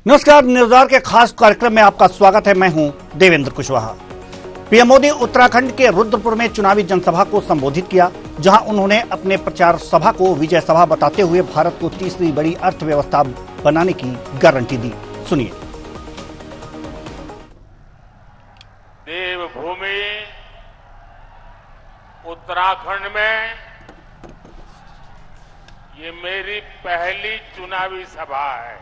नमस्कार, न्यूज़आवर के खास कार्यक्रम में आपका स्वागत है। मैं हूं देवेंद्र कुशवाहा। पीएम मोदी उत्तराखंड के रुद्रपुर में चुनावी जनसभा को संबोधित किया, जहां उन्होंने अपने प्रचार सभा को विजय सभा बताते हुए भारत को तीसरी बड़ी अर्थव्यवस्था बनाने की गारंटी दी। सुनिए। देवभूमि उत्तराखंड में ये मेरी पहली चुनावी सभा है।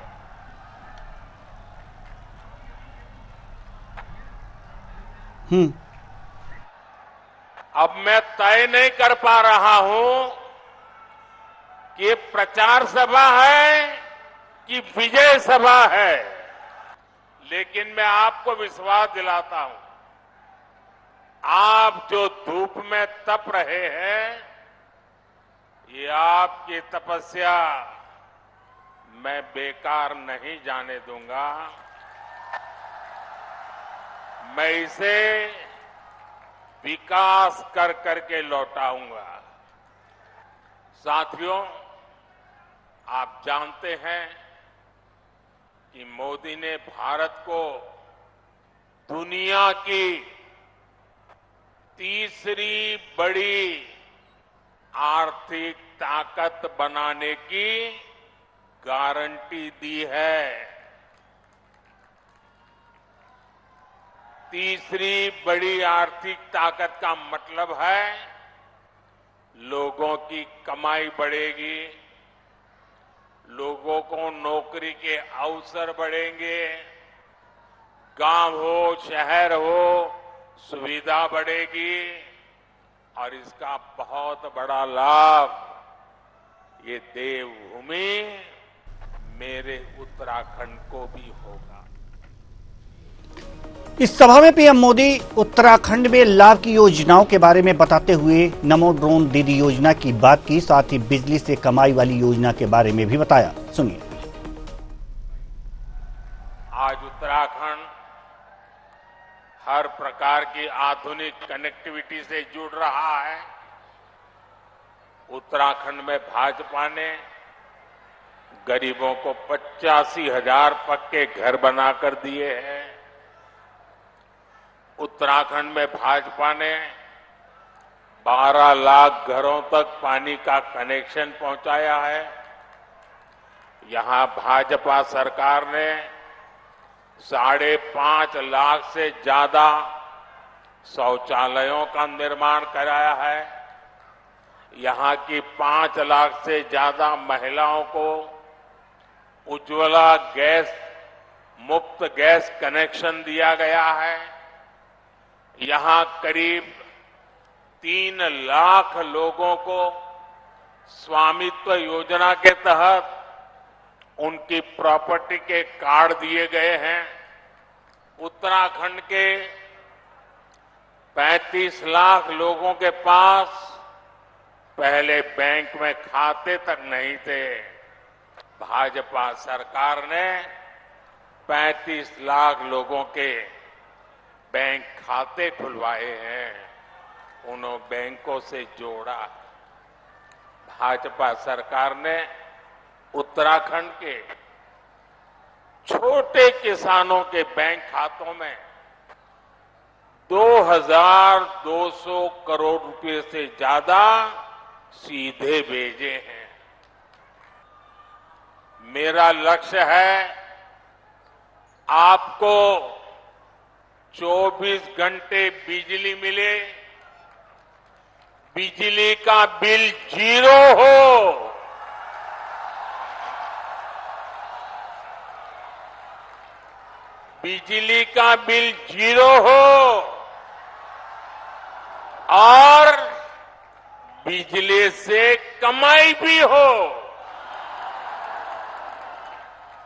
अब मैं तय नहीं कर पा रहा हूं कि ये प्रचार सभा है कि विजय सभा है, लेकिन मैं आपको विश्वास दिलाता हूं, आप जो धूप में तप रहे हैं, ये आपकी तपस्या मैं बेकार नहीं जाने दूंगा। मैं इसे विकास कर करके लौटाऊंगा। साथियों, आप जानते हैं कि मोदी ने भारत को दुनिया की तीसरी बड़ी आर्थिक ताकत बनाने की गारंटी दी है। तीसरी बड़ी आर्थिक ताकत का मतलब है लोगों की कमाई बढ़ेगी, लोगों को नौकरी के अवसर बढ़ेंगे, गांव हो शहर हो सुविधा बढ़ेगी, और इसका बहुत बड़ा लाभ ये देवभूमि मेरे उत्तराखंड को भी होगा। इस सभा में पीएम मोदी उत्तराखंड में लाभ की योजनाओं के बारे में बताते हुए नमो ड्रोन दीदी योजना की बात की, साथ ही बिजली से कमाई वाली योजना के बारे में भी बताया। सुनिए। आज उत्तराखंड हर प्रकार की आधुनिक कनेक्टिविटी से जुड़ रहा है। उत्तराखंड में भाजपा ने गरीबों को 85,000 पक्के घर बनाकर दिए हैं। उत्तराखंड में भाजपा ने 12 लाख घरों तक पानी का कनेक्शन पहुंचाया है। यहां भाजपा सरकार ने 5.5 लाख से ज्यादा शौचालयों का निर्माण कराया है। यहां की 5 लाख से ज्यादा महिलाओं को उज्ज्वला गैस मुफ्त गैस कनेक्शन दिया गया है। यहां करीब 3 लाख लोगों को स्वामित्व योजना के तहत उनकी प्रॉपर्टी के कार्ड दिए गए हैं। उत्तराखंड के 35 लाख लोगों के पास पहले बैंक में खाते तक नहीं थे। भाजपा सरकार ने 35 लाख लोगों के बैंक खाते खुलवाए हैं, उन्होंने बैंकों से जोड़ा। भाजपा सरकार ने उत्तराखंड के छोटे किसानों के बैंक खातों में 2,200 करोड़ रुपए से ज्यादा सीधे भेजे हैं। मेरा लक्ष्य है आपको 24 घंटे बिजली मिले, बिजली का बिल 0 हो, बिजली का बिल 0 हो और बिजली से कमाई भी हो।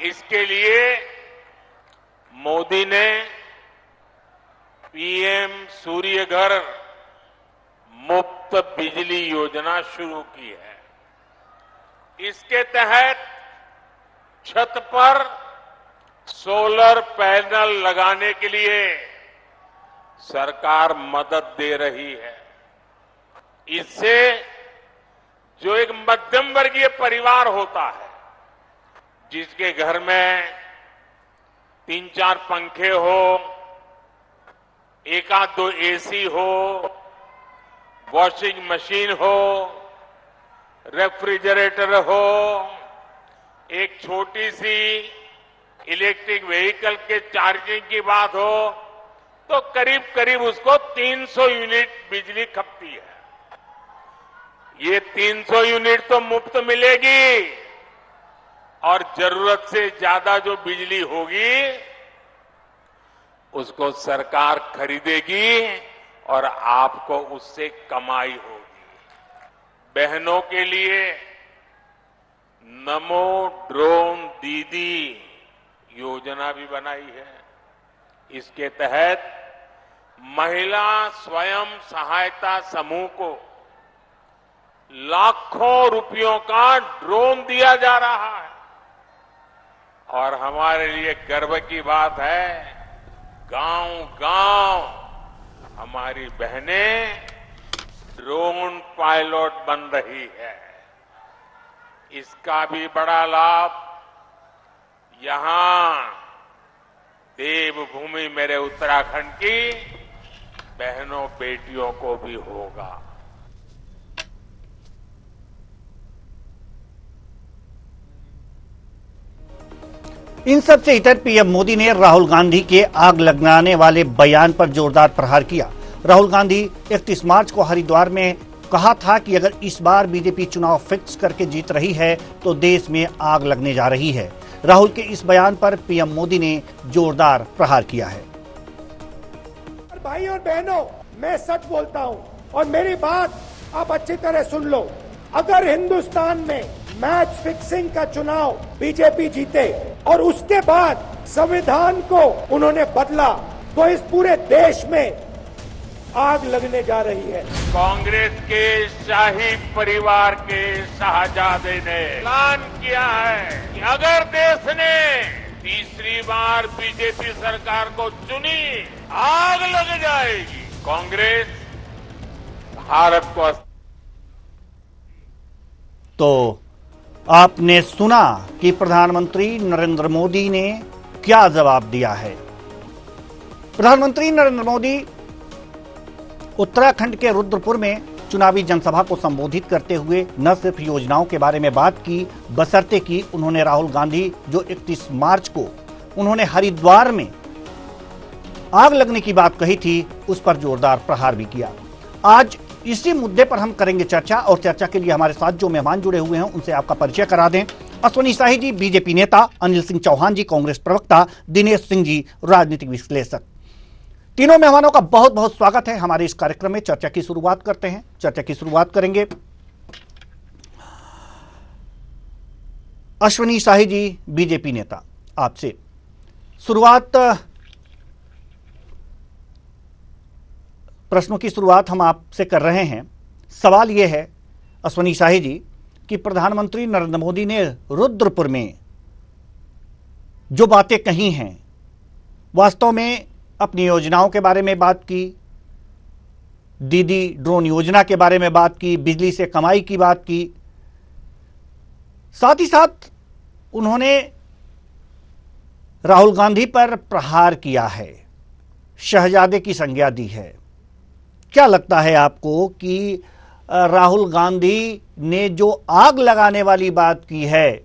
इसके लिए मोदी ने पीएम सूर्य घर मुफ्त बिजली योजना शुरू की है। इसके तहत छत पर सोलर पैनल लगाने के लिए सरकार मदद दे रही है। इससे जो एक मध्यम वर्गीय परिवार होता है, जिसके घर में 3-4 पंखे हो, एक आध दो एसी हो, वॉशिंग मशीन हो, रेफ्रिजरेटर हो, एक छोटी सी इलेक्ट्रिक व्हीकल के चार्जिंग की बात हो, तो करीब करीब उसको 300 यूनिट बिजली खपती है। ये 300 यूनिट तो मुफ्त मिलेगी और जरूरत से ज्यादा जो बिजली होगी उसको सरकार खरीदेगी और आपको उससे कमाई होगी। बहनों के लिए नमो ड्रोन दीदी योजना भी बनाई है। इसके तहत महिला स्वयं सहायता समूह को लाखों रुपयों का ड्रोन दिया जा रहा है और हमारे लिए गर्व की बात है, गांव-गांव हमारी बहनें ड्रोन पायलट बन रही है। इसका भी बड़ा लाभ यहां देवभूमि मेरे उत्तराखंड की बहनों बेटियों को भी होगा। इन सब से इतर पीएम मोदी ने राहुल गांधी के आग लगाने वाले बयान पर जोरदार प्रहार किया। राहुल गांधी 31 मार्च को हरिद्वार में कहा था कि अगर इस बार बीजेपी चुनाव फिक्स करके जीत रही है तो देश में आग लगने जा रही है। राहुल के इस बयान पर पीएम मोदी ने जोरदार प्रहार किया है। भाई और बहनों, मैं सच बोलता हूं और मेरी बात आप अच्छी तरह सुन लो। अगर हिंदुस्तान में मैच फिक्सिंग का चुनाव बीजेपी जीते और उसके बाद संविधान को उन्होंने बदला तो इस पूरे देश में आग लगने जा रही है। कांग्रेस के शाही परिवार के शाहजादे ने ऐलान किया है कि अगर देश ने तीसरी बार बीजेपी सरकार को चुनी, आग लग जाएगी। कांग्रेस भारत को तो आपने सुना कि प्रधानमंत्री नरेंद्र मोदी ने क्या जवाब दिया है। प्रधानमंत्री नरेंद्र मोदी उत्तराखंड के रुद्रपुर में चुनावी जनसभा को संबोधित करते हुए न सिर्फ योजनाओं के बारे में बात की, बशर्ते कि उन्होंने राहुल गांधी जो 31 मार्च को उन्होंने हरिद्वार में आग लगने की बात कही थी, उस पर जोरदार प्रहार भी किया। आज इसी मुद्दे पर हम करेंगे चर्चा और चर्चा के लिए हमारे साथ जो मेहमान जुड़े हुए हैं उनसे आपका परिचय करा दें। अश्वनी शाही जी बीजेपी नेता, अनिल सिंह चौहान जी कांग्रेस प्रवक्ता, दिनेश सिंह जी राजनीतिक विश्लेषक। तीनों मेहमानों का बहुत बहुत स्वागत है हमारे इस कार्यक्रम में। चर्चा की शुरुआत करते हैं। चर्चा की शुरुआत करेंगे अश्वनी शाही जी बीजेपी नेता, आपसे शुरुआत, प्रश्नों की शुरुआत हम आपसे कर रहे हैं। सवाल यह है अश्वनी शाही जी कि प्रधानमंत्री नरेंद्र मोदी ने रुद्रपुर में जो बातें कही हैं, वास्तव में अपनी योजनाओं के बारे में बात की, दीदी ड्रोन योजना के बारे में बात की, बिजली से कमाई की बात की, साथ ही साथ उन्होंने राहुल गांधी पर प्रहार किया है, शहजादे की संज्ञा दी है। क्या लगता है आपको कि राहुल गांधी ने जो आग लगाने वाली बात की है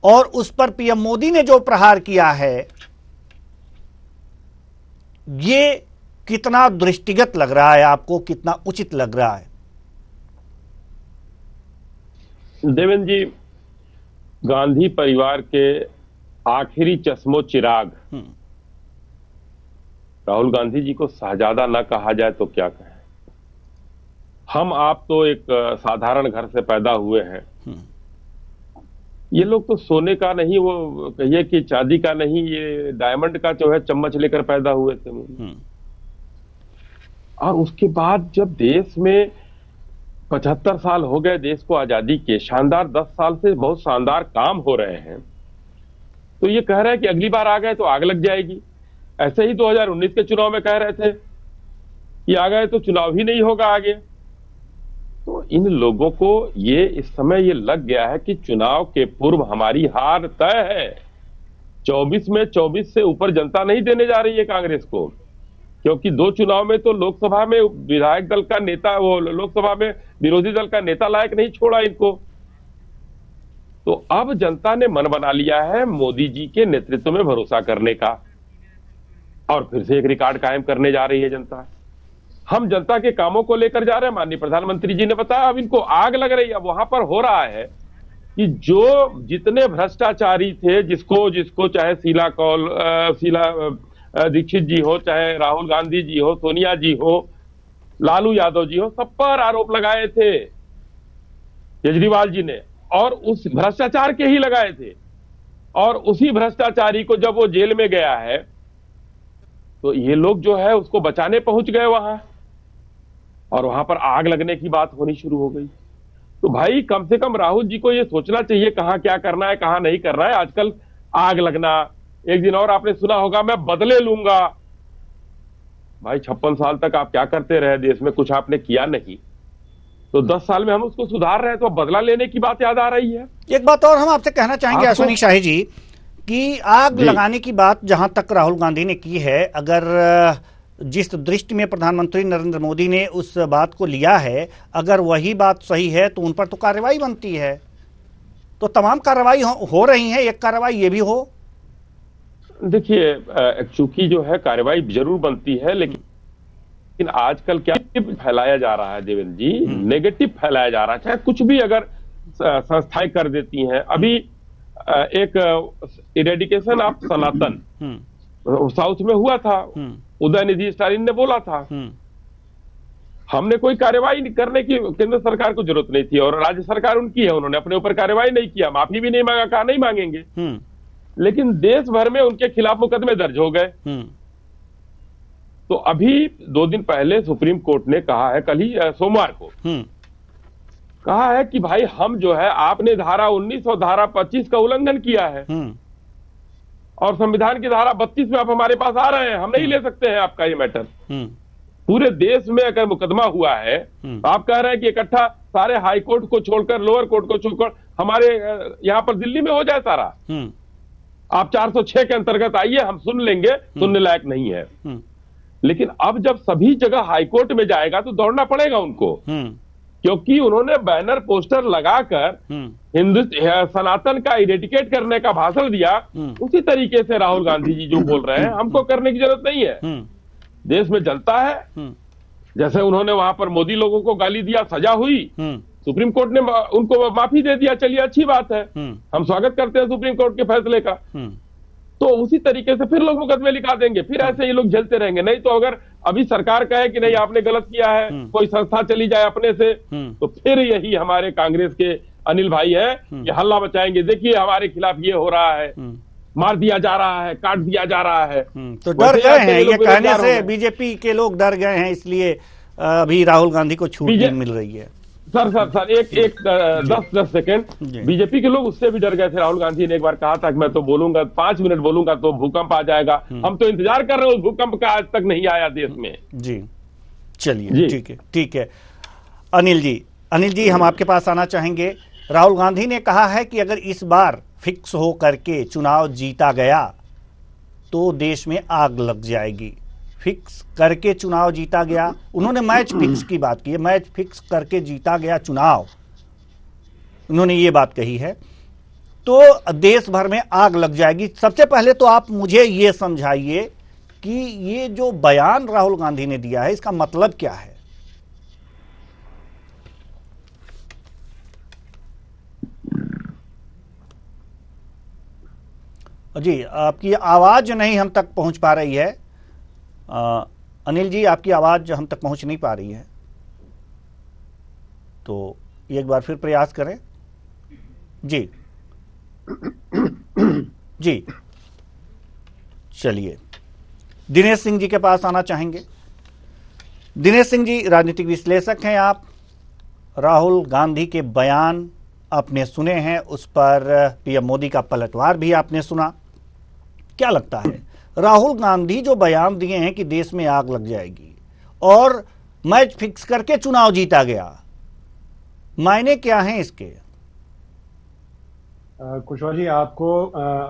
और उस पर पीएम मोदी ने जो प्रहार किया है, ये कितना दृष्टिगत लग रहा है आपको, कितना उचित लग रहा है? देवेंद्र जी, गांधी परिवार के आखिरी चश्मो चिराग राहुल गांधी जी को शहजादा ना कहा जाए तो क्या कहें। हम आप तो एक साधारण घर से पैदा हुए हैं। ये लोग तो सोने का नहीं, वो कहिए कि चांदी का नहीं, ये डायमंड का जो है चम्मच लेकर पैदा हुए थे। और उसके बाद जब देश में 75 साल हो गए देश को आजादी के, शानदार 10 साल से बहुत शानदार काम हो रहे हैं, तो ये कह रहे हैं कि अगली बार आ गए तो आग लग जाएगी। ऐसे ही 2019 के चुनाव में कह रहे थे कि आ गए तो चुनाव ही नहीं होगा आगे। तो इन लोगों को ये इस समय ये लग गया है कि चुनाव के पूर्व हमारी हार तय है। 24 में 24 से ऊपर जनता नहीं देने जा रही है कांग्रेस को, क्योंकि 2 चुनाव में तो लोकसभा में विधायक दल का नेता, वो लोकसभा में विरोधी दल का नेता लायक नहीं छोड़ा इनको। तो अब जनता ने मन बना लिया है मोदी जी के नेतृत्व में भरोसा करने का, और फिर से एक रिकॉर्ड कायम करने जा रही है जनता। हम जनता के कामों को लेकर जा रहे हैं। माननीय प्रधानमंत्री जी ने बताया अब इनको आग लग रही है। अब वहां पर हो रहा है कि जो जितने भ्रष्टाचारी थे, जिसको चाहे शीला दीक्षित जी हो, चाहे राहुल गांधी जी हो, सोनिया जी हो, लालू यादव जी हो, सब पर आरोप लगाए थे केजरीवाल जी ने, और उस भ्रष्टाचार के ही लगाए थे। और उसी भ्रष्टाचारी को जब वो जेल में गया है तो ये लोग जो है उसको बचाने पहुंच गए वहां, और वहां पर आग लगने की बात होनी शुरू हो गई। तो भाई कम से कम राहुल जी को ये सोचना चाहिए कहां क्या करना है, कहां नहीं करना है। आजकल आग लगना, एक दिन और आपने सुना होगा मैं बदले लूंगा। भाई 56 साल तक आप क्या करते रहे देश में, कुछ आपने किया नहीं, तो 10 साल में हम उसको सुधार रहे हैं, तो अब बदला लेने की बात याद आ रही है। एक बात और हम आपसे कहना चाहेंगे अश्विनी शाही जी कि आग लगाने की बात जहां तक राहुल गांधी ने की है, अगर जिस दृष्टि में प्रधानमंत्री नरेंद्र मोदी ने उस बात को लिया है, अगर वही बात सही है तो उन पर तो कार्रवाई बनती है। तो तमाम कार्रवाई हो रही है, एक कार्रवाई ये भी हो। देखिए चूंकि जो है कार्रवाई जरूर बनती है, लेकिन आजकल क्या फैलाया जा रहा है देवेंद्र जी, नेगेटिव फैलाया जा रहा है। चाहे कुछ भी अगर संस्थाएं कर देती हैं, अभी एक इरेडिकेशन ऑफ सनातन साउथ में हुआ था, उदयनिधि स्टालिन ने बोला था। हमने कोई कार्रवाई करने की केंद्र सरकार को जरूरत नहीं थी, और राज्य सरकार उनकी है, उन्होंने अपने ऊपर कार्रवाई नहीं किया, माफी भी नहीं मांगा, कहा नहीं मांगेंगे। लेकिन देश भर में उनके खिलाफ मुकदमे दर्ज हो गए। तो अभी 2 दिन पहले सुप्रीम कोर्ट ने कहा है, कल ही सोमवार को कहा है कि भाई हम जो है, आपने धारा 19 और धारा 25 का उल्लंघन किया है, और संविधान की धारा 32 में आप हमारे पास आ रहे हैं, हम नहीं ले सकते हैं आपका ये मैटर। पूरे देश में अगर मुकदमा हुआ है, तो आप कह रहे हैं कि इकट्ठा सारे हाई कोर्ट को छोड़कर, लोअर कोर्ट को छोड़कर हमारे यहाँ पर दिल्ली में हो जाए सारा। आप 406 के अंतर्गत आइए, हम सुन लेंगे, सुनने लायक नहीं है। लेकिन अब जब सभी जगह हाईकोर्ट में जाएगा तो दौड़ना पड़ेगा उनको, क्योंकि उन्होंने बैनर पोस्टर लगाकर हिंदू सनातन का इरेडिकेट करने का भाषण दिया। उसी तरीके से राहुल गांधी जी जो बोल रहे हैं, हमको करने की जरूरत नहीं है। देश में जनता है, जैसे उन्होंने वहां पर मोदी लोगों को गाली दिया, सजा हुई, सुप्रीम कोर्ट ने उनको माफी दे दिया, चलिए अच्छी बात है, हम स्वागत करते हैं सुप्रीम कोर्ट के फैसले का। तो उसी तरीके से फिर लोग मुकदमे लिखा देंगे, फिर ऐसे ये लोग झेलते रहेंगे। नहीं तो अगर अभी सरकार कहे कि नहीं आपने गलत किया है, कोई संस्था चली जाए अपने से, तो फिर यही हमारे कांग्रेस के अनिल भाई है, ये हल्ला मचाएंगे, देखिए हमारे खिलाफ ये हो रहा है, मार दिया जा रहा है, काट दिया जा रहा है। तो डर गए हैं, ये कहने से बीजेपी के लोग डर गए हैं, इसलिए अभी राहुल गांधी को छूट मिल रही है। सर एक 10 सेकेंड, बीजेपी के लोग उससे भी डर गए थे। राहुल गांधी ने एक बार कहा था कि मैं तो बोलूंगा 5 मिनट बोलूंगा तो भूकंप आ जाएगा। हम तो इंतजार कर रहे हैं उस भूकंप का, आज तक नहीं आया देश में। जी चलिए, ठीक है। अनिल जी हम आपके पास आना चाहेंगे। राहुल गांधी ने कहा है कि अगर इस बार फिक्स हो करके चुनाव जीता गया तो देश में आग लग जाएगी। फिक्स करके चुनाव जीता गया, उन्होंने मैच फिक्स की बात की है, मैच फिक्स करके जीता गया चुनाव, उन्होंने ये बात कही है, तो देश भर में आग लग जाएगी। सबसे पहले तो आप मुझे ये समझाइए कि ये जो बयान राहुल गांधी ने दिया है, इसका मतलब क्या है? जी, आपकी आवाज नहीं हम तक पहुंच पा रही है। अनिल जी, आपकी आवाज हम तक पहुंच नहीं पा रही है, तो एक बार फिर प्रयास करें। जी चलिए, दिनेश सिंह जी के पास आना चाहेंगे। दिनेश सिंह जी, राजनीतिक विश्लेषक हैं आप। राहुल गांधी के बयान आपने सुने हैं, उस पर पीएम मोदी का पलटवार भी आपने सुना। क्या लगता है, राहुल गांधी जो बयान दिए हैं कि देश में आग लग जाएगी और मैच फिक्स करके चुनाव जीता गया, मायने क्या हैं इसके? कुशवाहा जी, आपको,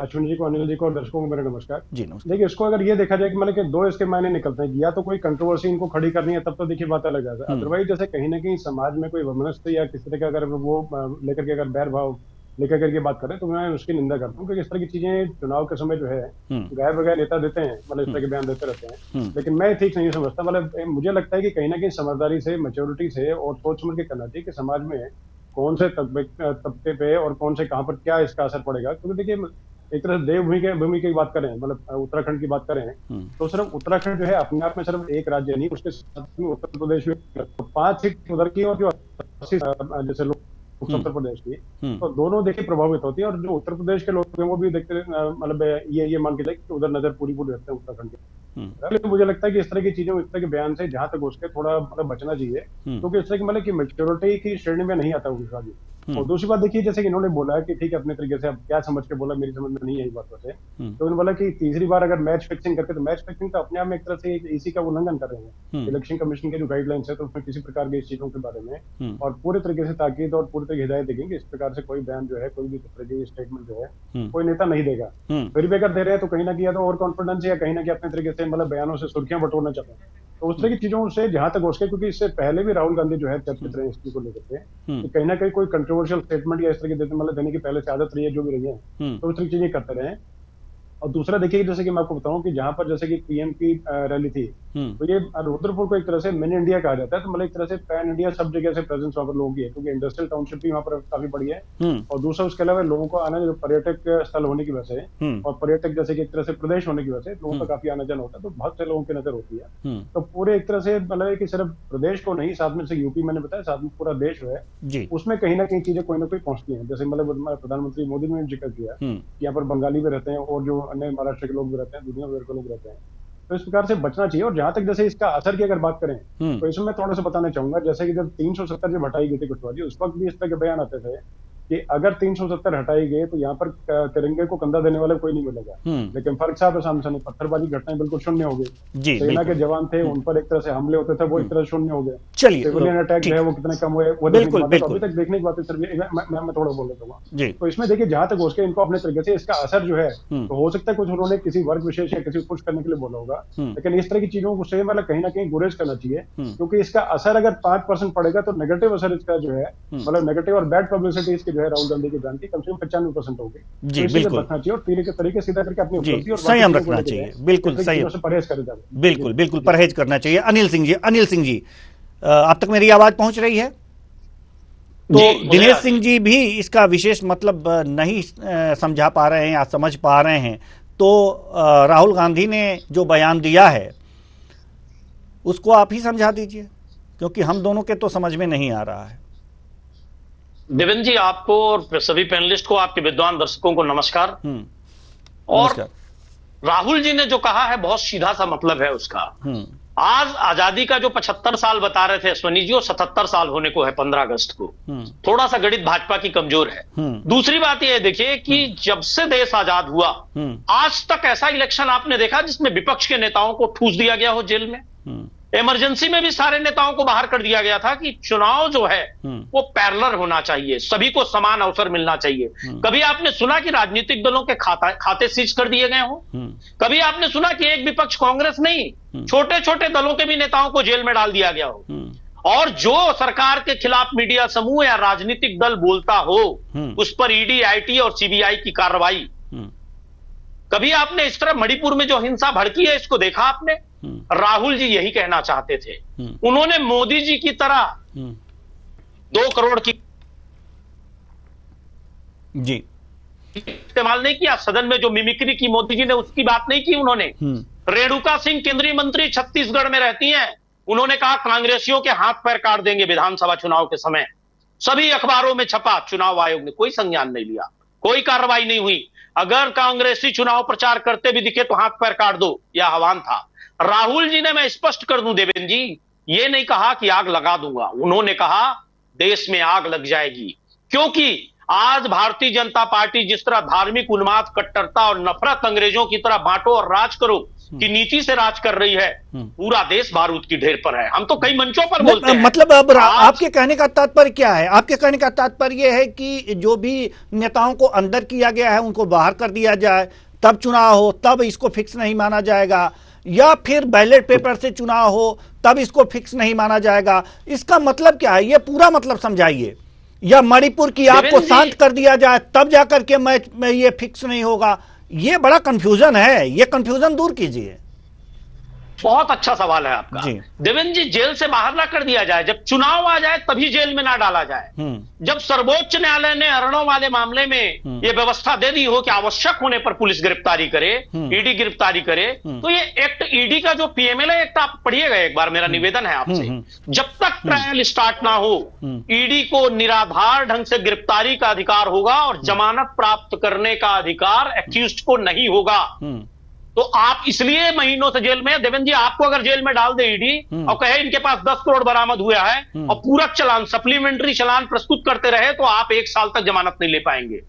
अश्विन जी को, अनिल जी को और दर्शकों को मेरा नमस्कार। जी नमस्कार। देखिए, इसको अगर ये देखा जाए कि मतलब कि दो इसके मायने निकलते हैं, या तो कोई कंट्रोवर्सी इनको खड़ी करनी है, तब तो देखिए बात अलग है। अदरवाइज जैसे कहीं ना कहीं समाज में कोई वमनस्य या किसी तरह का अगर वो लेकर के अगर बैर भाव लेकर करके बात करें, तो मैं उसकी निंदा करता हूँ, क्योंकि इस तरह की चीजें चुनाव के समय जो है गैर बगैर नेता देते हैं, मतलब इस तरह के बयान देते रहते हैं, लेकिन मैं ठीक नहीं समझता। मतलब मुझे लगता है कि कहीं ना कहीं समझदारी से, मैच्योरिटी से और सोच समझ के करना चाहिए कि समाज में कौन से तबके पे और कौन से कहाँ पर क्या इसका असर पड़ेगा। क्योंकि देखिए, एक तरह से देवभूमि की बात करें, मतलब उत्तराखंड की बात करें, तो सिर्फ उत्तराखंड जो है अपने आप में सिर्फ एक राज्य नहीं, उसके साथ में उत्तर प्रदेश में तो 5 सीट उधर की और जो 80 जैसे लोग उत्तर प्रदेश की, तो दोनों देखिए प्रभावित होती है। और जो उत्तर प्रदेश के लोग हैं वो भी देखते, मतलब ये मान के कि उधर नजर पूरी रखते हैं उत्तराखंड के। लेकिन मुझे लगता है कि इस तरह की चीजें, इस तरह के बयान से जहां तक उसके थोड़ा मतलब बचना चाहिए, क्योंकि इस तरह की मतलब की मेच्योरिटी की श्रेणी में नहीं आता वो। और दूसरी बात देखिए, जैसे कि इन्होंने बोला है कि ठीक है, अपने तरीके से, अब क्या समझ के बोला, मेरी समझ में नहीं आई बात वैसे, तो इन्होंने बोला कि तीसरी बार अगर मैच फिक्सिंग करके, तो मैच फिक्सिंग तो अपने आप में एक तरह से इसी का उल्लंघन कर रहे हैं। इलेक्शन कमीशन के जो गाइडलाइंस है, तो उसमें किसी प्रकार की इस चीजों के बारे में और पूरे तरीके से ताकीद और पूरी तरह की हिदायत देंगे, इस प्रकार से कोई बयान जो है, कोई भी तरह की स्टेटमेंट जो है कोई नेता नहीं देगा। फिर भी अगर दे रहे हैं तो कहीं ना कहीं या तो ओवर कॉन्फिडेंस या कहीं ना कहीं अपने तरीके से मतलब बयानों से सुर्खियां बटोरना चाहते हैं। तो उस तरह की चीजों से जहां तक हो सके, क्योंकि इससे पहले भी राहुल गांधी जो है चर्चित रहे इस चीज को लेकर के, कि कहीं ना कहीं कोई कंट्रोवर्शियल स्टेटमेंट या इस तरह की मतलब देने की पहले से आदत रही है, जो भी रही है, तो उस तरह की चीजें करते रहे। और दूसरा देखिए, जैसे कि मैं आपको बताऊं कि जहां पर जैसे कि पीएम की रैली थी, तो ये रुद्रपुर को एक तरह से मिनी इंडिया कहा जाता है। तो मतलब एक तरह से पैन इंडिया सब जगह से प्रेजेंस वहां पर लोगों की है, क्योंकि इंडस्ट्रियल टाउनशिप भी वहां पर काफी बड़ी है। और दूसरा उसके अलावा लोगों को आना, जो पर्यटक स्थल होने की वजह से और पर्यटक जैसे कि एक तरह से प्रदेश होने की वजह से लोगों का काफी आना जाना होता है, तो बहुत से लोगों की नजर होती है। तो पूरे एक तरह से मतलब कि सिर्फ प्रदेश को नहीं, साथ में से यूपी मैंने बताया, साथ में पूरा देश जो है उसमें कहीं ना कहीं चीजें कोई ना कोई पहुंचती है। जैसे मतलब प्रधानमंत्री मोदी ने जिक्र किया कि यहाँ पर बंगाली भी रहते हैं और जो अन्य महाराष्ट्र के लोग भी रहते हैं, दुनिया भर के लोग रहते हैं। तो इस प्रकार से बचना चाहिए। और जहां तक जैसे इसका असर की अगर बात करें, तो इसमें मैं थोड़ा सा बताना चाहूंगा, जैसे कि जब 370 जब हटाई गई थी कुशवाहा जी, उस वक्त भी इस तरह के बयान आते थे कि अगर 370 हटाई गए तो यहाँ पर तिरंगे को कंधा देने वाले कोई नहीं मिलेगा। लेकिन फर्क साहब है, सामने पत्थरबाजी घटनाएं बिल्कुल शून्य हो गई। सेना के जवान थे, उन पर एक तरह से हमले होते थे, वो एक तरह शून्य हो गए। चलिए, सिविलियन अटैक जो है वो कितने कम हुए, वो बिल्कुल अभी तक देखने की बात है। सर मैं थोड़ा बोल देता हूँ। तो इसमें देखिए, जहां तक हो सके इनको अपने तरीके से इसका असर जो है, तो हो सकता है कुछ उन्होंने किसी वर्ग विशेष या किसी खुश करने के लिए बोला होगा, लेकिन इस तरह की चीजों को से मतलब कहीं ना कहीं गुरेज करना चाहिए। क्योंकि इसका असर अगर 5% पड़ेगा, तो नेगेटिव असर इसका जो है, मतलब नेगेटिव और बैड पब्लिसिटी इसकी जो है राहुल गांधी की बयान की कम से कम 95% होगी। जी बिल्कुल, बचना चाहिए और तीर के तरीके सीधा करके अपनी जी संयम रखना चाहिए। बिल्कुल संयम, परहेज करें जाए, बिल्कुल बिल्कुल परहेज करना चाहिए। अनिल सिंह जी, अब तक मेरी आवाज पहुंच रही है? तो दिनेश सिंह जी भी इसका विशेष मतलब नहीं समझा पा रहे हैं या समझ पा रहे हैं। तो राहुल गांधी ने जो बयान दिया है उसको आप ही समझा दीजिए, क्योंकि हम दोनों के तो समझ में नहीं आ रहा है। देवेंद्र जी, आपको और सभी पैनलिस्ट को, आपके विद्वान दर्शकों को नमस्कार। और राहुल जी ने जो कहा है, बहुत सीधा सा मतलब है उसका। आज आजादी का जो 75 साल बता रहे थे अश्वनी जी, वो 77 साल होने को है 15 अगस्त को। थोड़ा सा गणित भाजपा की कमजोर है। दूसरी बात यह देखिए कि जब से देश आजाद हुआ आज तक ऐसा इलेक्शन आपने देखा जिसमें विपक्ष के नेताओं को ठूस दिया गया हो जेल में? इमरजेंसी में भी सारे नेताओं को बाहर कर दिया गया था कि चुनाव जो है वो पैरेलल होना चाहिए, सभी को समान अवसर मिलना चाहिए। कभी आपने सुना कि राजनीतिक दलों के खाते सीज कर दिए गए हों? कभी आपने सुना कि एक विपक्ष कांग्रेस नहीं, छोटे छोटे दलों के भी नेताओं को जेल में डाल दिया गया हो? और जो सरकार के खिलाफ मीडिया समूह या राजनीतिक दल बोलता हो उस पर ईडी, आईटी और सीबीआई की कार्रवाई। कभी आपने इस तरह मणिपुर में जो हिंसा भड़की है इसको देखा आपने? राहुल जी यही कहना चाहते थे। उन्होंने मोदी जी की तरह 2 करोड़ की जी इस्तेमाल नहीं किया। सदन में जो मिमिक्री की मोदी जी ने, उसकी बात नहीं की उन्होंने। रेणुका सिंह केंद्रीय मंत्री छत्तीसगढ़ में रहती हैं, उन्होंने कहा कांग्रेसियों के हाथ पैर काट देंगे विधानसभा चुनाव के समय। सभी अखबारों में छपा, चुनाव आयोग ने कोई संज्ञान नहीं लिया, कोई कार्रवाई नहीं हुई। अगर कांग्रेसी चुनाव प्रचार करते भी दिखे तो हाथ पैर काट दो, यह आह्वान था। राहुल जी ने, मैं स्पष्ट कर दूं देवेंद्र जी, ये नहीं कहा कि आग लगा दूंगा, उन्होंने कहा देश में आग लग जाएगी। क्योंकि आज भारतीय जनता पार्टी जिस तरह धार्मिक उन्माद, कट्टरता और नफरत अंग्रेजों की तरह बांटो और राज करो की नीति से राज कर रही है, पूरा देश बारूद की ढेर पर है। हम तो कई मंचों पर बोलते हैं। मतलब अब आपके कहने का तात्पर्य क्या है? आपके कहने का तात्पर्य यह है कि जो भी नेताओं को अंदर किया गया है उनको बाहर कर दिया जाए, तब चुनाव हो, तब इसको फिक्स नहीं माना जाएगा, या फिर बैलेट पेपर से चुनाव हो तब इसको फिक्स नहीं माना जाएगा? इसका मतलब क्या है? ये पूरा मतलब समझाइए। या मणिपुर की आपको शांत कर दिया जाए तब जाकर के मैच में ये फिक्स नहीं होगा? ये बड़ा कंफ्यूजन है, ये कंफ्यूजन दूर कीजिए। बहुत अच्छा सवाल है आपका देवेंद्र जी। जेल से बाहर ना कर दिया जाए, जब चुनाव आ जाए तभी जेल में ना डाला जाए। जब सर्वोच्च न्यायालय ने हरणों वाले मामले में ये व्यवस्था दे दी हो कि आवश्यक होने पर पुलिस गिरफ्तारी करे, ईडी गिरफ्तारी करे, तो ये एक्ट, ईडी का जो पीएमएलए एक्ट आप पढ़िएगा एक बार, मेरा निवेदन है आपसे। जब तक ट्रायल स्टार्ट ना हो, ईडी को निराधार ढंग से गिरफ्तारी का अधिकार होगा और जमानत प्राप्त करने का अधिकार एक्यूज्ड को नहीं होगा। तो आप इसलिए महीनों से जेल में, देवेंद्र जी आपको अगर जेल में डाल दे ईडी और कहे इनके पास 10 करोड़ बरामद हुआ है और पूरक चालान, सप्लीमेंट्री चालान प्रस्तुत करते रहे, तो आप 1 साल तक जमानत नहीं ले पाएंगे।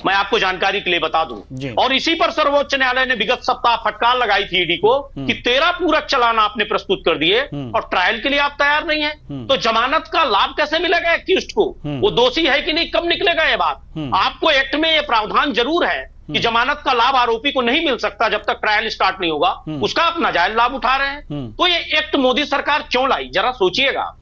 मैं आपको जानकारी के लिए बता दूं। और इसी पर सर्वोच्च न्यायालय ने विगत सप्ताह फटकार लगाई थी ईडी को कि 13 पूरक चालान आपने प्रस्तुत कर दिए और ट्रायल के लिए आप तैयार नहीं है, तो जमानत का लाभ कैसे मिलेगा एक्यूज्ड को? वो दोषी है कि नहीं, कब निकलेगा ये बात? आपको एक्ट में ये प्रावधान जरूर है कि जमानत का लाभ आरोपी को नहीं मिल सकता जब तक ट्रायल स्टार्ट नहीं होगा, उसका आप नाजायज लाभ उठा रहे हैं। तो ये एक्ट मोदी सरकार क्यों लाई, जरा सोचिएगा।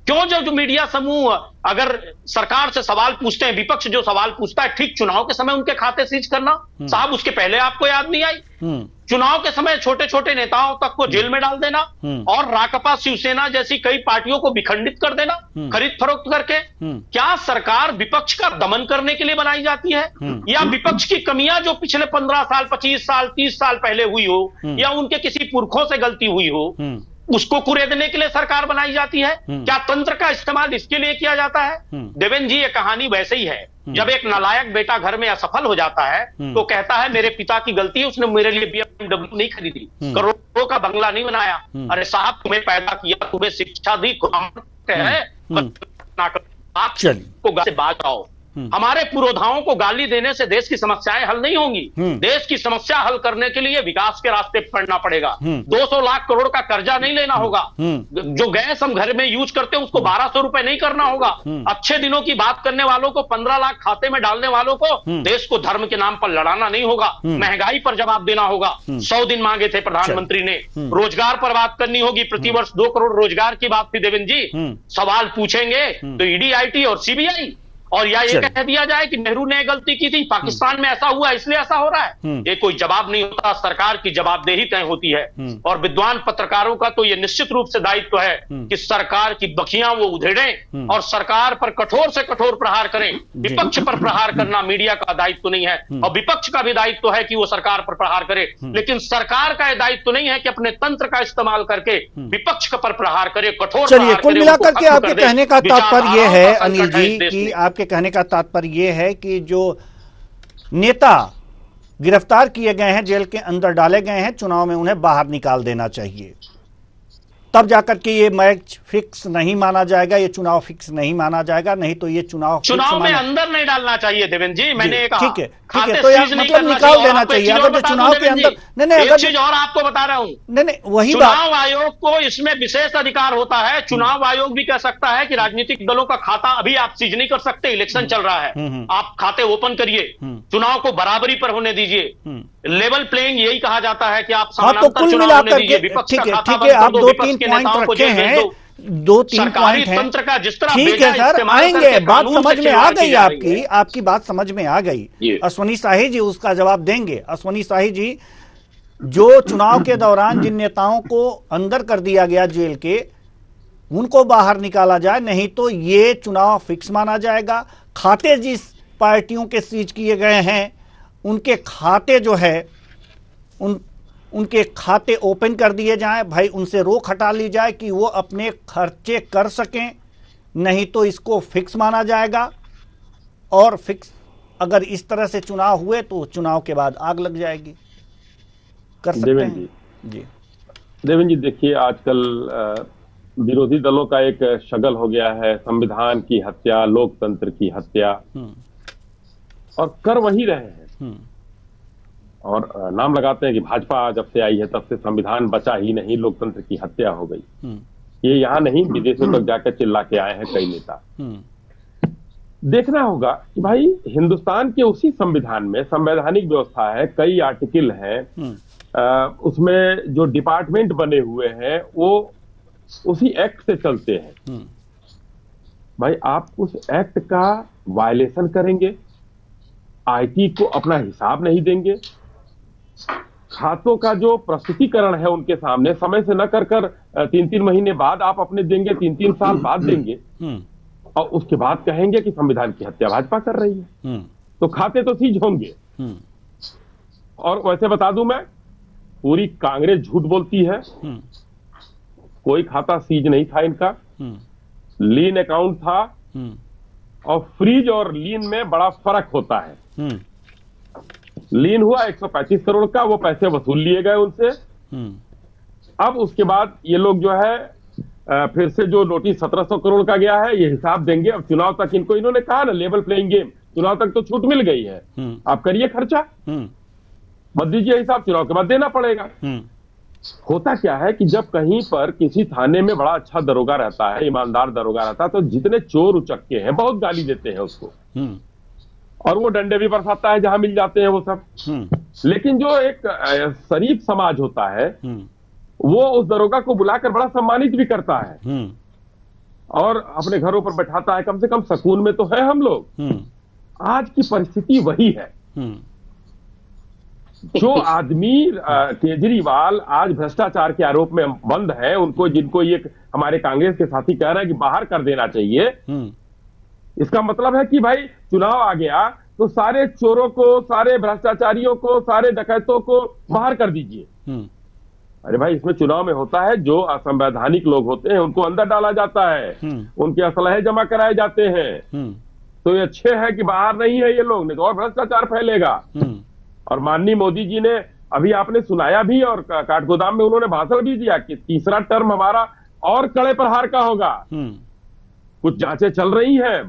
क्यों जो मिडिया समूह अगर सरकार से सवाल पूछते हैं, विपक्ष जो सवाल पूछता है, ठीक चुनाव के समय उनके खाते सीज करना, साहब उसके पहले आपको याद नहीं आई? चुनाव के समय छोटे छोटे नेताओं तक को जेल में डाल देना और राकपा, शिवसेना जैसी कई पार्टियों को विखंडित कर देना खरीद फरोख्त करके। क्या सरकार विपक्ष का दमन करने के लिए बनाई जाती है, या विपक्ष की कमियां जो पिछले 15 साल, 25 साल, 30 साल पहले हुई हो, या उनके किसी पुरखों से गलती हुई हो, उसको कुरेदने के लिए सरकार बनाई जाती है? क्या तंत्र का इस्तेमाल इसके लिए किया जाता है? देवेंद्र जी, ये कहानी वैसे ही है। जब एक नालायक बेटा घर में असफल हो जाता है तो कहता है मेरे पिता की गलती है, उसने मेरे लिए BMW नहीं खरीदी, करोड़ों का बंगला नहीं बनाया। अरे साहब, तुम्हें पैदा किया, तुम्हें शिक्षा दी, आप को बात आओ। हमारे पुरोधाओं को गाली देने से देश की समस्याएं हल नहीं होंगी। देश की समस्या हल करने के लिए विकास के रास्ते पड़ना पड़ेगा। 200 लाख करोड़ का कर्जा नहीं लेना होगा। जो गैस हम घर में यूज करते हैं उसको 1200 रुपए नहीं करना होगा। अच्छे दिनों की बात करने वालों को, 15 लाख खाते में डालने वालों को देश को धर्म के नाम पर लड़ाना नहीं होगा। महंगाई पर जवाब देना होगा। 100 दिन मांगे थे प्रधानमंत्री ने। रोजगार पर बात करनी होगी। प्रतिवर्ष 2 करोड़ रोजगार की बात थी देवेंद्र जी। सवाल पूछेंगे तो ईडी, आईटी और सीबीआई, और या ये कह दिया जाए कि नेहरू ने गलती की थी, पाकिस्तान में ऐसा हुआ इसलिए ऐसा हो रहा है। ये कोई जवाब नहीं होता। सरकार की जवाबदेही तय होती है। और विद्वान पत्रकारों का तो ये निश्चित रूप से दायित्व है कि सरकार की बखियां वो उधेड़ें और सरकार पर कठोर से कठोर प्रहार करें। विपक्ष पर प्रहार करना मीडिया का दायित्व नहीं है, और विपक्ष का भी दायित्व है कि वो सरकार पर प्रहार करे, लेकिन सरकार का यह दायित्व नहीं है कि अपने तंत्र का इस्तेमाल करके विपक्ष पर प्रहार करे, कठोर। चलिए, कुल मिलाकर के आपके कहने का तात्पर्य यह है अनिल जी कि आपके कहने का तात्पर्य यह है कि जो नेता गिरफ्तार किए गए हैं, जेल के अंदर डाले गए हैं, चुनाव में उन्हें बाहर निकाल देना चाहिए, तब जाकर के ये मैच फिक्स नहीं माना जाएगा, ये चुनाव फिक्स नहीं माना जाएगा। नहीं तो ये चुनाव में अंदर नहीं डालना चाहिए देवेंद्र जी। मैंने कहा ठीक है, तो यार मतलब निकाल देना चाहिए। अगर जो चुनाव के अंदर नहीं, एक चीज और आपको बता रहा हूं, नहीं वही चुनाव आयोग को इसमें विशेष अधिकार होता है। चुनाव आयोग भी कह सकता है कि राजनीतिक दलों का खाता अभी आप सीज नहीं कर सकते, इलेक्शन चल रहा है, आप खाते ओपन करिए, चुनाव को बराबरी पर होने दीजिए। लेवल प्लेइंग यही कहा जाता है कि आप समानांतर चुनाव होने दीजिए। विपक्ष का खाता बंद कर दो, विपक्ष के नेताओं को जेल भेज दो। 2-3 पॉइंट तंत्र का जिस तरह ठीक है सर, आएंगे, बात समझ में आ गई आपकी बात समझ में आ गई। अश्वनी शाही जी उसका जवाब देंगे। अश्वनी शाही जी, जो चुनाव के दौरान जिन नेताओं को अंदर कर दिया गया जेल के, उनको बाहर निकाला जाए, नहीं तो ये चुनाव फिक्स माना जाएगा। खाते जिस पार्टियों के सीज किए गए हैं उनके खाते जो है उनके खाते ओपन कर दिए जाएं, भाई उनसे रोक हटा ली जाए कि वो अपने खर्चे कर सकें, नहीं तो इसको फिक्स माना जाएगा। और फिक्स अगर इस तरह से चुनाव हुए तो चुनाव के बाद आग लग जाएगी। कर सकते हैं जी। देवेंद्र जी, देखिए आजकल विरोधी दलों का एक शगल हो गया है, संविधान की हत्या, लोकतंत्र की हत्या। और कर वही रहे हैं। और नाम लगाते हैं कि भाजपा जब से आई है तब से संविधान बचा ही नहीं, लोकतंत्र की हत्या हो गई। ये यहाँ नहीं, विदेशों तक जाकर चिल्ला के आए हैं कई नेता। देखना होगा कि भाई हिंदुस्तान के उसी संविधान में संवैधानिक व्यवस्था है, कई आर्टिकल हैं, उसमें जो डिपार्टमेंट बने हुए हैं वो उसी एक्ट से चलते हैं। भाई आप उस एक्ट का वायलेशन करेंगे, आईटी को अपना हिसाब नहीं देंगे, खातों का जो प्रस्तुतिकरण है उनके सामने समय से न कर 3-3 महीने बाद आप अपने देंगे, 3-3 साल बाद देंगे, और उसके बाद कहेंगे कि संविधान की हत्या भाजपा कर रही है, तो खाते तो सीज होंगे। और वैसे बता दूं मैं, पूरी कांग्रेस झूठ बोलती है, कोई खाता सीज नहीं था इनका, लीन अकाउंट था, और फ्रीज और लीन में बड़ा फर्क होता है। लीन हुआ 135 करोड़ का, वो पैसे वसूल लिए गए उनसे। अब उसके बाद ये लोग जो है फिर से जो नोटिस 1700 करोड़ का गया है, ये हिसाब देंगे। अब चुनाव तक इनको, इन्होंने कहा ना लेवल प्लेइंग गेम, चुनाव तक तो छूट मिल गई है, आप करिए खर्चा, मत दीजिए हिसाब, चुनाव के बाद देना पड़ेगा। होता क्या है कि जब कहीं पर किसी थाने में बड़ा अच्छा दरोगा रहता है, ईमानदार दरोगा रहता है, तो जितने चोर उचक्के हैं बहुत गाली देते हैं उसको, और वो डंडे भी बरसाता है जहां मिल जाते हैं वो सब। लेकिन जो एक शरीफ समाज होता है वो उस दरोगा को बुलाकर बड़ा सम्मानित भी करता है और अपने घरों पर बैठाता है, कम से कम सुकून में तो है हम लोग। आज की परिस्थिति वही है। जो आदमी केजरीवाल आज भ्रष्टाचार के आरोप में बंद है, उनको, जिनको ये हमारे कांग्रेस के साथी कह रहे हैं कि बाहर कर देना चाहिए, इसका मतलब है कि भाई चुनाव आ गया तो सारे चोरों को, सारे भ्रष्टाचारियों को, सारे डकैतों को बाहर कर दीजिए। अरे भाई, इसमें चुनाव में होता है जो असंवैधानिक लोग होते हैं उनको अंदर डाला जाता है, उनके असलहे जमा कराए जाते हैं। तो ये अच्छे है कि बाहर नहीं है ये लोग, नहीं तो और भ्रष्टाचार फैलेगा। और माननीय मोदी जी ने अभी आपने सुनाया भी, और काठगोदाम में उन्होंने भाषण भी दिया कि तीसरा टर्म हमारा और कड़े प्रहार का होगा। कुछ जांचें चल रही हैं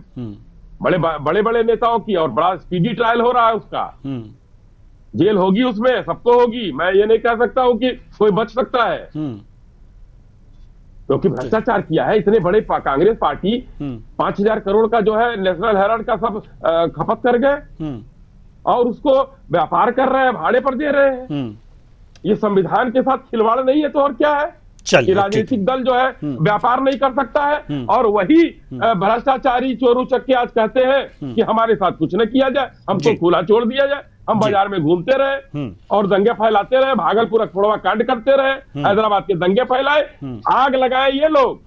बड़े बड़े नेताओं की, और बड़ा स्पीडी ट्रायल हो रहा है उसका। जेल होगी उसमें, सबको होगी। मैं ये नहीं कह सकता हूं कि कोई बच सकता है, क्योंकि भ्रष्टाचार किया है इतने बड़े कांग्रेस पार्टी 5000 करोड़ का जो है नेशनल हेराल्ड का सब खपत कर गए, और उसको व्यापार कर रहे हैं, भाड़े पर दे रहे हैं। ये संविधान के साथ खिलवाड़ नहीं है तो और क्या है? कि राजनीतिक दल जो है व्यापार नहीं कर सकता है, और वही भ्रष्टाचारी चोरू चक्के आज कहते हैं कि हमारे साथ कुछ न किया जाए, हमको खुला छोड़ दिया जाए, हम बाजार में घूमते रहे और दंगे फैलाते रहे, भागलपुर अखबारवा कांड करते रहे, हैदराबाद के दंगे फैलाए, आग लगाए ये लोग।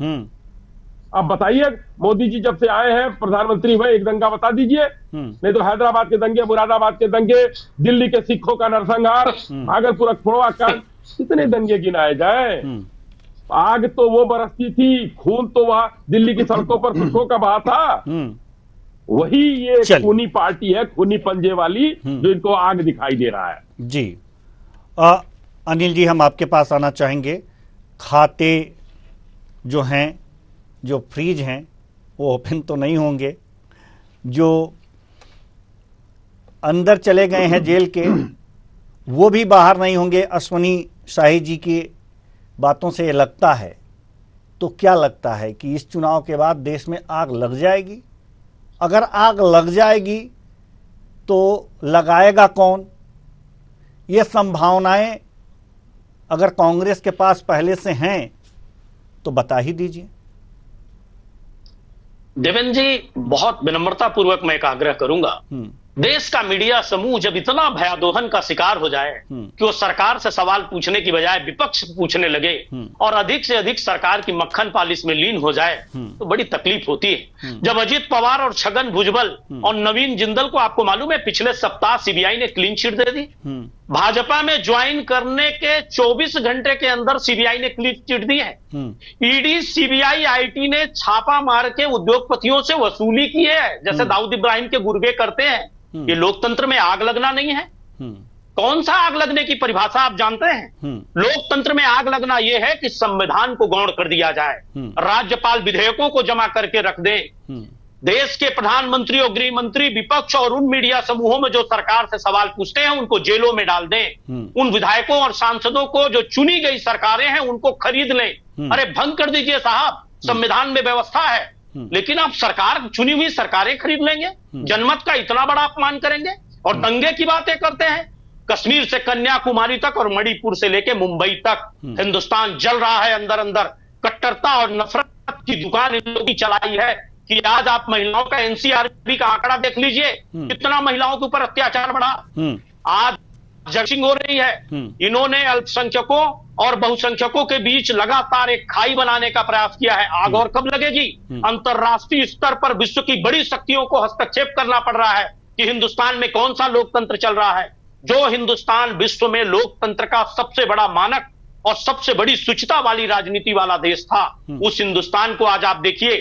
अब बताइए, मोदी जी जब से आए हैं प्रधानमंत्री हुए, एक दंगा बता दीजिए, नहीं तो हैदराबाद के दंगे, मुरादाबाद के दंगे, दिल्ली के सिखों का नरसंहार, भागलपुर अखबारवा कांड, कितने दंगे गिनाए जाए। आग तो वो बरसती थी, खून तो वहां दिल्ली की सड़कों पर सिखों का बहा था। वही ये खूनी पार्टी है, खूनी पंजे वाली, जो इनको आग दिखाई दे रहा है। जी अनिल जी, हम आपके पास आना चाहेंगे। खाते जो हैं, जो फ्रीज हैं, वो ओपन तो नहीं होंगे, जो अंदर चले गए हैं जेल के वो भी बाहर नहीं होंगे। अश्वनी शाही जी की बातों से लगता है, तो क्या लगता है कि इस चुनाव के बाद देश में आग लग जाएगी? अगर आग लग जाएगी तो लगाएगा कौन? ये संभावनाएं अगर कांग्रेस के पास पहले से हैं तो बता ही दीजिए। देवेंद्र जी, बहुत विनम्रता पूर्वक मैं एक आग्रह करूंगा, देश का मीडिया समूह जब इतना भयादोहन का शिकार हो जाए कि वो सरकार से सवाल पूछने की बजाय विपक्ष पूछने लगे और अधिक से अधिक सरकार की मक्खन पालिश में लीन हो जाए, तो बड़ी तकलीफ होती है। जब अजित पवार और छगन भुजबल और नवीन जिंदल को, आपको मालूम है, पिछले सप्ताह सीबीआई ने क्लीन चिट दे दी। भाजपा में ज्वाइन करने के 24 घंटे के अंदर सीबीआई ने क्लीन चिट दी है। ईडी, सीबीआई, आईटी ने छापा मार के उद्योगपतियों से वसूली की है, जैसे दाऊद इब्राहिम के गुर्गे करते हैं। ये लोकतंत्र में आग लगना नहीं है। कौन सा आग लगने की परिभाषा आप जानते हैं? लोकतंत्र में आग लगना यह है कि संविधान को गौण कर दिया जाए, राज्यपाल विधेयकों को जमा करके रख दे, देश के प्रधानमंत्री और गृह मंत्री विपक्ष और उन मीडिया समूहों में जो सरकार से सवाल पूछते हैं उनको जेलों में डाल दें। उन विधायकों और सांसदों को जो चुनी गई सरकारें हैं उनको खरीद लें। अरे भंग कर दीजिए साहब, संविधान में व्यवस्था है, लेकिन आप सरकार, चुनी हुई सरकारें खरीद लेंगे, जनमत का इतना बड़ा अपमान करेंगे और दंगे की बातें करते हैं। कश्मीर से कन्याकुमारी तक और मणिपुर से लेकर मुंबई तक हिंदुस्तान जल रहा है अंदर अंदर। कट्टरता और नफरत की दुकान इन लोगों की चलाई है कि आज आप महिलाओं का एनसीआरबी का आंकड़ा देख लीजिए, कितना महिलाओं के ऊपर अत्याचार बढ़ा। आज जंग हो रही है। इन्होंने अल्पसंख्यकों और बहुसंख्यकों के बीच लगातार एक खाई बनाने का प्रयास किया है। आग और कब लगेगी? अंतरराष्ट्रीय स्तर पर विश्व की बड़ी शक्तियों को हस्तक्षेप करना पड़ रहा है कि हिंदुस्तान में कौन सा लोकतंत्र चल रहा है। जो हिंदुस्तान विश्व में लोकतंत्र का सबसे बड़ा मानक और सबसे बड़ी शुचिता वाली राजनीति वाला देश था, उस हिंदुस्तान को आज आप देखिए,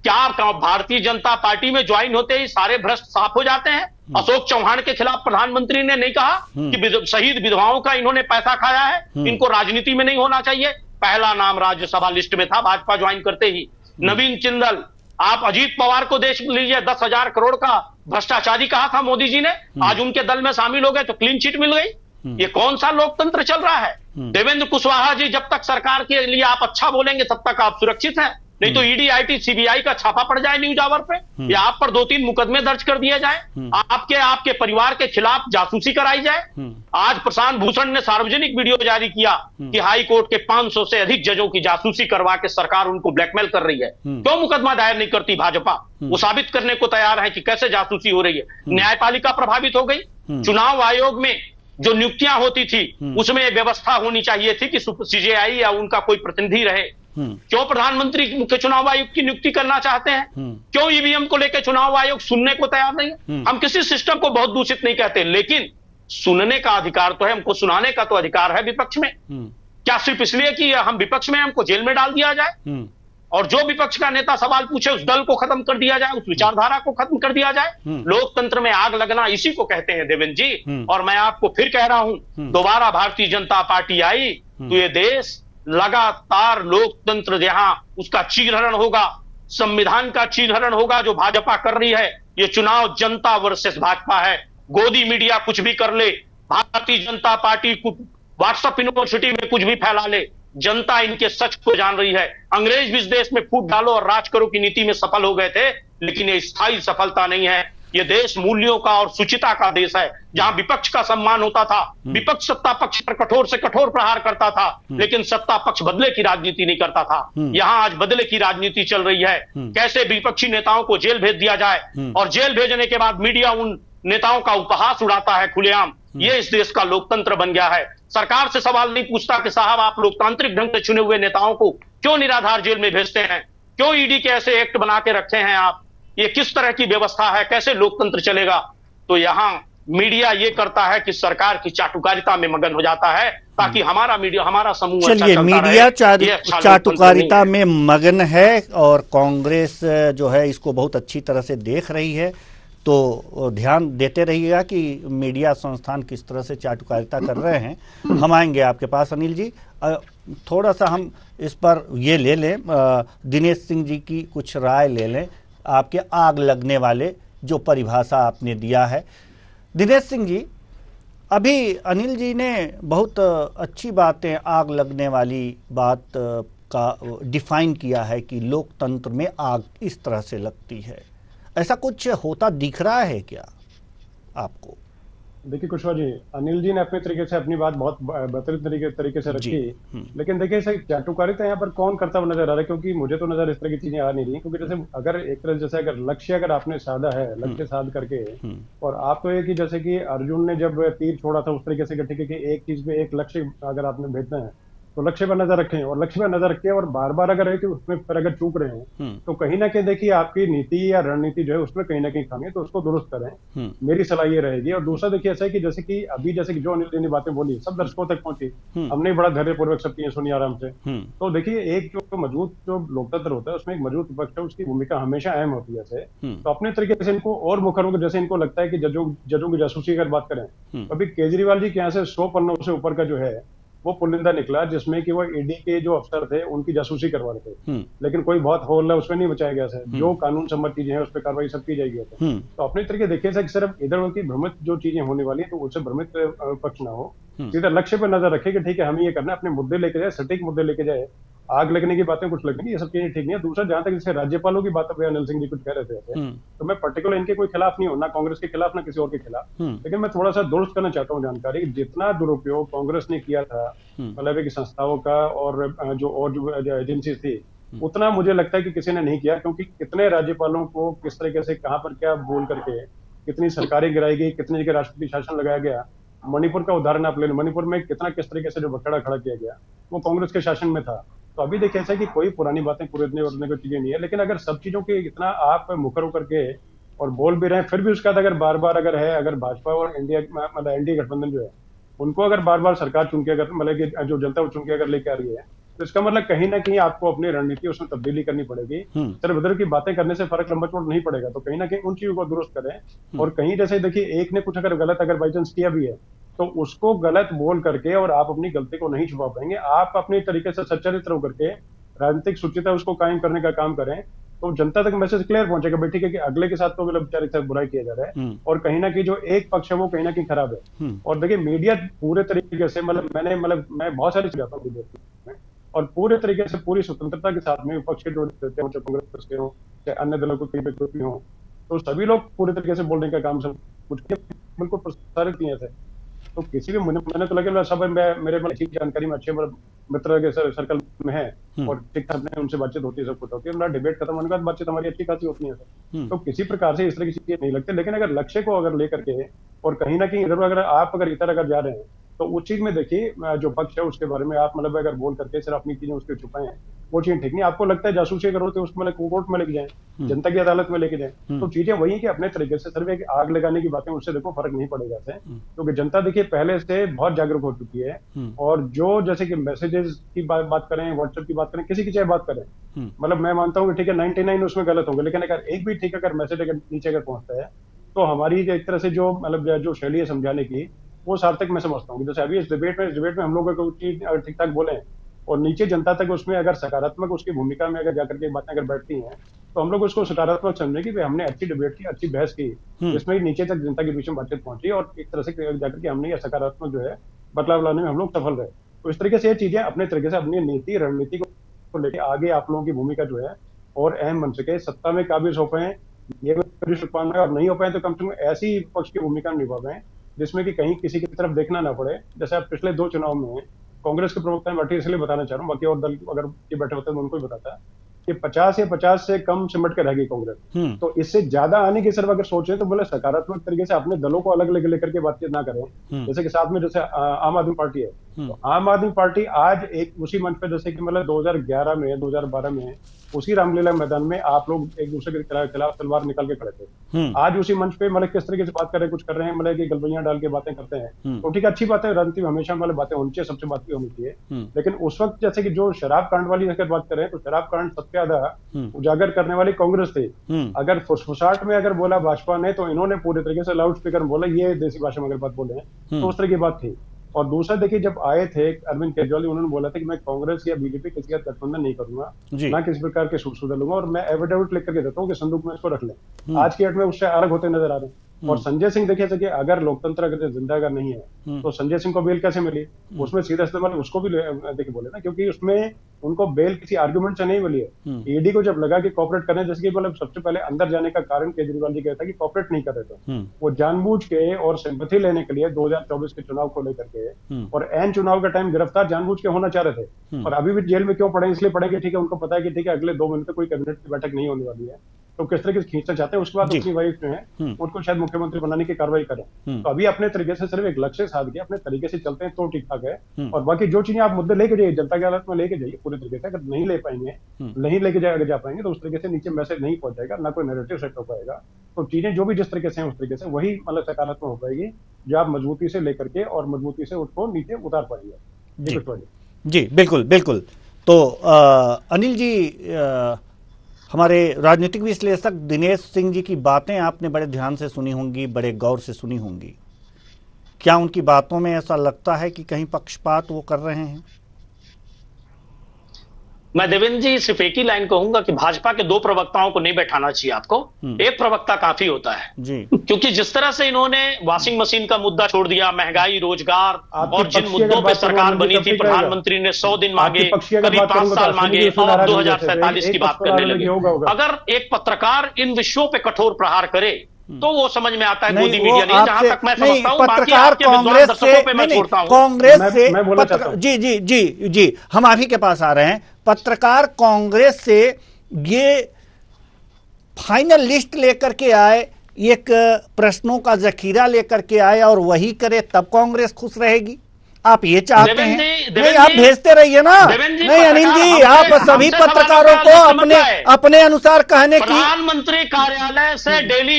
क्या भारतीय जनता पार्टी में ज्वाइन होते ही सारे भ्रष्ट साफ हो जाते हैं। अशोक चौहान के खिलाफ प्रधानमंत्री ने नहीं कहा कि शहीद विधवाओं का इन्होंने पैसा खाया है, इनको राजनीति में नहीं होना चाहिए। पहला नाम राज्यसभा लिस्ट में था भाजपा ज्वाइन करते ही। नवीन जिंदल, आप अजीत पवार को देख लीजिए, 10,000 करोड़ का भ्रष्टाचारी कहा था मोदी जी ने, आज उनके दल में शामिल हो गए तो क्लीन चिट मिल गई। ये कौन सा लोकतंत्र चल रहा है? देवेंद्र कुशवाहा जी, जब तक सरकार के लिए आप अच्छा बोलेंगे तब तक आप सुरक्षित हैं, नहीं तो ईडी, आईटी, सीबीआई का छापा पड़ जाए न्यूज आवर पे, या आप पर 2-3 मुकदमे दर्ज कर दिए जाए, आपके परिवार के खिलाफ जासूसी कराई जाए। आज प्रशांत भूषण ने सार्वजनिक वीडियो जारी किया कि हाई कोर्ट के 500 से अधिक जजों की जासूसी करवा के सरकार उनको ब्लैकमेल कर रही है। क्यों मुकदमा दायर नहीं करती भाजपा? वो साबित करने को तैयार है कि कैसे जासूसी हो रही है। न्यायपालिका प्रभावित हो गई। चुनाव आयोग में जो नियुक्तियां होती थी उसमें व्यवस्था होनी चाहिए थी कि सीजेआई या उनका कोई प्रतिनिधि रहे। क्यों प्रधानमंत्री मुख्य चुनाव आयुक्त की नियुक्ति करना चाहते हैं? क्यों ईवीएम को लेकर चुनाव आयोग सुनने को तैयार नहीं है? हम किसी सिस्टम को बहुत दूषित नहीं कहते, लेकिन सुनने का अधिकार तो है, हमको सुनाने का तो अधिकार है विपक्ष में। क्या सिर्फ इसलिए कि हम विपक्ष में, हमको जेल में डाल दिया जाए और जो विपक्ष का नेता सवाल पूछे उस दल को खत्म कर दिया जाए, उस विचारधारा को खत्म कर दिया जाए? लोकतंत्र में आग लगना इसी को कहते हैं देवेंद्र जी। और मैं आपको फिर कह रहा हूं, दोबारा भारतीय जनता पार्टी आई तो ये देश लगातार लोकतंत्र जहां उसका चीरहरण होगा, संविधान का चीरहरण होगा जो भाजपा कर रही है। ये चुनाव जनता वर्सेस भाजपा है। गोदी मीडिया कुछ भी कर ले, Bharatiya Janata party WhatsApp university में कुछ भी फैला ले, जनता इनके सच को जान रही है। अंग्रेज भी इस देश में फूट डालो और राज करो की नीति में सफल हो गए थे, लेकिन ये स्थायी सफलता नहीं है। ये देश मूल्यों का और शुचिता का देश है, जहां विपक्ष का सम्मान होता था। विपक्ष सत्ता पक्ष पर कठोर से कठोर प्रहार करता था, लेकिन सत्ता पक्ष बदले की राजनीति नहीं करता था। यहां आज बदले की राजनीति चल रही है। कैसे विपक्षी नेताओं को जेल भेज दिया जाए और जेल भेजने के बाद मीडिया उन नेताओं का उपहास उड़ाता है खुलेआम। ये इस देश का लोकतंत्र बन गया है। सरकार से सवाल नहीं पूछता कि साहब आप लोकतांत्रिक ढंग से चुने हुए नेताओं को क्यों निराधार जेल में भेजते हैं, क्यों ईडी के ऐसे एक्ट बना के रखे हैं आप, ये किस तरह की व्यवस्था है, कैसे लोकतंत्र चलेगा? तो यहां मीडिया ये करता है कि सरकार की चाटुकारिता में मगन हो जाता है ताकि हमारा मीडिया, हमारा समूह चलिए, मीडिया चाटुकारिता में मगन है और कांग्रेस जो है इसको बहुत अच्छी तरह से देख रही है। तो ध्यान देते रहिएगा कि मीडिया संस्थान किस तरह से चाटुकारिता कर रहे हैं। हम आएंगे आपके पास अनिल जी, थोड़ा सा हम इस पर ये ले लें, दिनेश सिंह जी की कुछ राय ले लें। आपके आग लगने वाले जो परिभाषा आपने दिया है, दिनेश सिंह जी, अभी अनिल जी ने बहुत अच्छी बातें आग लगने वाली बात का डिफाइन किया है कि लोकतंत्र में आग इस तरह से लगती है। ऐसा कुछ होता दिख रहा है क्या आपको? देखिए कुशवाहा जी, अनिल जी ने अपने तरीके से अपनी बात बहुत बेहतरीन तरीके से रखी, लेकिन देखिए सही चाटुकारिता यहाँ पर कौन करता हुआ नजर आ रहा है? क्योंकि मुझे तो नजर इस तरह की चीजें आ नहीं रही। क्योंकि जैसे अगर एक तरह जैसे अगर लक्ष्य अगर आपने साधा है, लक्ष्य साध करके, और आप तो ये कि जैसे कि अर्जुन ने जब तीर छोड़ा था उस तरीके से ठीक है कि एक चीज पे एक लक्ष्य अगर आपने भेजना है तो लक्ष्य पर नजर रखें, और लक्ष्य पर नजर रखें और बार बार अगर है कि उसमें पर अगर चूक रहे हैं तो कहीं ना कहीं देखिए आपकी नीति या रणनीति जो है उसमें कहीं ना कहीं खामी है, तो उसको दुरुस्त करें, मेरी सलाह ये रहेगी। और दूसरा देखिए ऐसा है कि जैसे कि अभी जैसे कि जो अनिल जी ने बातें बोली सब दर्शकों तक पहुंची, हमने बड़ा धैर्यपूर्वक सब चीजें सुनी आराम से। तो देखिए एक जो मजबूत जो लोकतंत्र होता है उसमें एक मजबूत विपक्ष है, उसकी भूमिका हमेशा अहम होती है। जैसे तो अपने तरीके से इनको और मुखर होकर, जैसे इनको लगता है कि जजों की जासूसी अगर बात करें, अभी केजरीवाल जी के यहाँ से 100 पन्नों से ऊपर का जो है वो पुलिंदा निकला, जिसमें कि वो ईडी के जो अफसर थे उनकी जासूसी करवा रहे थे। लेकिन कोई बहुत होल है उसमें नहीं बचाया गया है। जो कानून सम्मत चीजें हैं उस पर कार्रवाई सब की जाएगी। तो अपने तरीके देखिए कि सिर्फ इधर उधर की भ्रमित जो चीजें होने वाली है तो उससे भ्रमित पक्ष ना हो, सीधा लक्ष्य पर नजर रखे कि ठीक है हमें ये करना है, अपने मुद्दे लेके जाए, सटीक मुद्दे लेके जाए। आग लगने की बातें कुछ लगेंगी, ये सब चीजें ठीक नहीं है। दूसरा, जहां तक जैसे राज्यपालों की बात पे अनिल सिंह जी कुछ कह रहे थे, तो मैं पर्टिकुलर इनके कोई खिलाफ नहीं हूँ, ना कांग्रेस के खिलाफ ना किसी और के खिलाफ। लेकिन मैं थोड़ा सा दुरुस्त करना चाहता हूँ जानकारी, जितना दुरुपयोग कांग्रेस ने किया था मतलब की संस्थाओं का और जो एजेंसी थी, उतना मुझे लगता है कि किसी ने नहीं किया। क्योंकि कितने राज्यपालों को किस तरीके से कहां पर क्या बोल करके कितनी सरकारें गिराई गई, कितनी जगह राष्ट्रपति शासन लगाया गया। मणिपुर का उदाहरण आप ले लो, मणिपुर में कितना किस तरीके से जो बकड़ा खड़ा किया गया वो कांग्रेस के शासन में था। तो अभी देखिए ऐसा कि कोई पुरानी बातें कुरेदने उड़ने की चीजें नहीं है। लेकिन अगर सब चीजों के इतना आप मुखर होकर के और बोल भी रहे हैं, फिर भी उसका अगर बार बार अगर भाजपा और इंडिया मतलब एनडीए गठबंधन जो है उनको अगर बार बार सरकार चुन के अगर मतलब कि जो जनता चुन के अगर लेके आ रही है, तो इसका मतलब कहीं ना कहीं आपको अपनी रणनीति उसमें तब्दीली करनी पड़ेगी। सिर्फ उधर की बातें करने से फर्क लंबा चौड़ा नहीं पड़ेगा। तो कहीं ना कहीं उन चीजों को दुरुस्त करें। और कहीं जैसे देखिए एक ने कुछ अगर गलत अगर बाई चांस किया भी है तो उसको गलत बोल करके और आप अपनी गलती को नहीं छुपा पाएंगे। आप अपने तरीके से सच्चरित्र होकर के राजनीतिक शुचिता उसको कायम करने का काम करें, तो जनता तक मैसेज क्लियर पहुंचेगा भाई ठीक है कि अगले के साथ तो मतलब बेचारे के साथ बुराई किया जा रहा है और कहीं ना कहीं जो एक पक्ष है वो कहीं ना कहीं खराब है। और देखिए मीडिया पूरे तरीके से मैं बहुत सारी चीजें हूँ मीडिया में, और पूरे तरीके से पूरी स्वतंत्रता के साथ में विपक्ष के जो देते हो, चाहे कांग्रेस के हो चाहे अन्य दलों को कहीं पे हो, तो सभी लोग पूरे तरीके से बोलने का काम सब कुछ बिल्कुल प्रसारित किए थे। तो किसी भी मैंने तो लगे सब मेरे अच्छी जानकारी में अच्छे मित्र के सर्कल में है और ठीक ठाक उनसे बातचीत होती है, सब कुछ होती है। हमारा डिबेट खत्म होने के बाद बातचीत हमारी अच्छी खासी होती है सर। तो किसी प्रकार से इस तरह की चीजें नहीं लगती। लेकिन अगर लक्ष्य को अगर लेकर के और कहीं ना कहीं इधर अगर इधर अगर जा रहे हैं तो उस चीज में देखिए जो पक्ष है उसके बारे में आप मतलब अगर बोल करके सिर्फ अपनी चीजें उसके छुपाए हैं, वो चीज ठीक नहीं। आपको लगता है जासूसी अगर होते उसको मतलब कोर्ट में लेके जाए, जनता की अदालत में लेके जाए, तो चीजें वही कि अपने तरीके से सिर्फ एक आग लगाने की बातें उससे देखो फर्क नहीं पड़ेगा। क्योंकि जनता देखिए पहले से बहुत जागरूक हो चुकी है। और जो जैसे कि मैसेजेस की बात करें, व्हाट्सएप की बात करें, किसी की चाहे बात करें, मतलब मैं मानता हूँ कि ठीक है 99 उसमें गलत होंगे, लेकिन अगर एक भी ठीक अगर मैसेज अगर नीचे अगर पहुंचता है तो हमारी एक तरह से जो मतलब जो शैली है समझाने की वो सार्थक मैं समझता हूँ। जैसे अभी इस डिबेट में हम लोग को चीज अगर ठीक ठाक बोले और नीचे जनता तक उसमें अगर सकारात्मक उसकी भूमिका में अगर जाकर के बातें अगर बैठती हैं तो हम लोग उसको सकारात्मक समझे कि हमने अच्छी डिबेट की, अच्छी बहस की, जिसमें नीचे तक जनता के बीच में बातचीत पहुंची और एक तरह से जाकर के हमने यह सकारात्मक जो है बदलाव लाने में हम लोग सफल रहे। तो इस तरीके से ये चीजें अपने तरीके से अपनी नीति रणनीति को लेकर आगे आप लोगों की भूमिका जो है और अहम बन सके। सत्ता में काबिज हो पाए ये और नहीं हो पाए तो कम से कम ऐसी पक्ष की भूमिका निभा पाए जिसमें कि कहीं किसी की तरफ देखना ना पड़े। जैसे आप पिछले 2 चुनाव में कांग्रेस के प्रवक्ता बैठे इसलिए बताना चाह रहा हूँ, बाकी और दल अगर ये बैठे होते तो उनको ही बताता कि 50 से कम सिमट के रहेगी कांग्रेस। तो इससे ज्यादा आने की सिर्फ अगर सोचे तो बोले सकारात्मक तरीके से अपने दलों को अलग लेकर के बातचीत ना करें। जैसे कि साथ में जैसे आम आदमी पार्टी है, तो आम आदमी पार्टी आज एक उसी मंच पे जैसे कि मतलब 2011 में 2012 में उसी रामलीला मैदान में आप लोग एक दूसरे के खिलाफ तलवार निकाल के खड़े थे। आज उसी मंच पे मतलब किस तरीके से बात कर रहे हैं, कुछ कर रहे हैं, मतलब कि गलबैयां डाल के बातें करते हैं। तो ठीक है, अच्छी बात है, राजनीति में हमेशा मतलब बातें होनी चाहिए, सबसे बात होनी चाहिए। लेकिन उस वक्त जैसे कि जो शराब कांड वाली अगर बात करें तो शराब कांड सबसे ज्यादा उजागर करने वाली कांग्रेस थी। अगर फुसफुसाहट में अगर बोला भाजपा ने तो इन्होंने पूरे तरीके से लाउड स्पीकर में बोला, ये देसी भाषा में अगर बात बोले तो उस तरह की बात थी। और दूसरा देखिए जब आए थे अरविंद केजरीवाल, उन्होंने बोला था कि मैं कांग्रेस या बीजेपी किसी का गठबंधन नहीं करूंगा, ना किसी प्रकार के सूत्र लूंगा और मैं एफिडेविट लिख करके देता हूँ कि संदूक में इसको रख लें। आज की डेट में उससे अलग होते नजर आ रहे हैं। और संजय सिंह देखिए कि अगर लोकतंत्र अगर जिंदा अगर नहीं है तो संजय सिंह को बेल कैसे मिली? उसमें सीधा इस्तेमाल उसको भी देखिए बोले ना, क्योंकि उसमें उनको बेल किसी आर्गुमेंट से नहीं मिली है। ईडी को जब लगा कि कॉपरेट करने, जैसे कि मतलब सबसे पहले अंदर जाने का कारण केजरीवाल जी कहता है कि कॉपरेट नहीं कर रहे थे, वो जानबूझ के और सिंपैथी लेने के लिए 2024 के चुनाव को लेकर के और एन चुनाव का टाइम गिरफ्तार जानबूझ के होना चाह रहे थे। और अभी भी जेल में क्यों पड़े? इसलिए पड़े कि ठीक है उनको पता है कि ठीक है अगले 2 महीने तक कोई कैबिनेट की बैठक नहीं होने वाली है, तो किस तरह से खींचना चाहते हैं। उसके बाद अपनी वाइफ जो है उनको शायद मुख्यमंत्री बनाने की कार्रवाई करें। तो अभी अपने तरीके से सिर्फ एक लक्ष्य साध के अपने तरीके से चलते हैं तो ठीक ठाक है। और बाकी जो चीजें आप मुद्दे लेके जाइए, जनता की हालत में लेके जाइए पूरे तरीके से। अगर नहीं ले पाएंगे, नहीं लेके जा पाएंगे तो उस तरीके से नीचे मैसेज नहीं पहुंच जाएगा, ना कोई नैरेटिव सेट हो पाएगा। तो चीजें जो भी जिस तरीके से हैं उस तरीके से वही मतलब सकारात्मक हो पाएगी, जो आप मजबूती से लेकर के और मजबूती से उसको नीचे उतार पाएंगे। जी बिल्कुल बिल्कुल। तो अनिल जी, हमारे राजनीतिक विश्लेषक दिनेश सिंह जी की बातें आपने बड़े ध्यान से सुनी होंगी, बड़े गौर से सुनी होंगी। क्या उनकी बातों में ऐसा लगता है कि कहीं पक्षपात वो कर रहे हैं? मैं देवेंद्र जी सिर्फ एक ही लाइन कहूंगा कि भाजपा के 2 प्रवक्ताओं को नहीं बैठाना चाहिए आपको, एक प्रवक्ता काफी होता है जी। क्योंकि जिस तरह से इन्होंने वॉशिंग मशीन का मुद्दा छोड़ दिया, महंगाई, रोजगार और जिन मुद्दों पे सरकार बनी थी, प्रधानमंत्री ने 100 दिन मांगे, कभी 5 साल मांगे, और 2047 की बात करने लगे। अगर एक पत्रकार इन विषयों पे कठोर प्रहार करे तो वो समझ में आता है मोदी मीडिया नहीं, जहां तक मैं समझता हूं। पत्रकार कांग्रेस से, कांग्रेस से जी जी जी जी, हम आप ही के पास आ रहे हैं। पत्रकार कांग्रेस से ये फाइनल लिस्ट लेकर के आए, एक प्रश्नों का जखीरा लेकर के आए और वही करे, तब कांग्रेस खुश रहेगी? आप ये चाहते हैं? नहीं, आप भेजते रहिए ना। नहीं अनिल जी, आप सभी पत्रकारों को अपने अनुसार कहने की। प्रधानमंत्री कार्यालय से डेली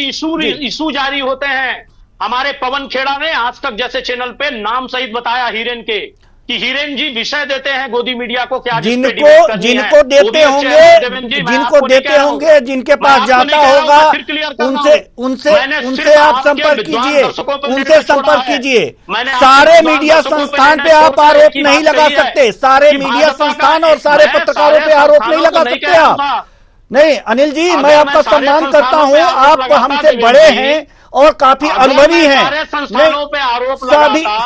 इशू जारी होते हैं। हमारे पवन खेड़ा ने आज तक जैसे चैनल पे नाम सहित बताया हीरेन के, कि हीरेन जी विषय देते हैं गोदी मीडिया को, क्या जिनको देते होंगे, जिनके पास जाता होगा, उनसे आप संपर्क कीजिए, उनसे संपर्क कीजिए। सारे मीडिया संस्थान पे आप आरोप नहीं लगा सकते, सारे मीडिया संस्थान और सारे पत्रकारों पे आरोप नहीं लगा सकते आप। नहीं अनिल जी, मैं आपका सम्मान करता हूं, आप हमसे बड़े हैं और काफी अनुभवी हैं। सारे संस्थानों पे आरोप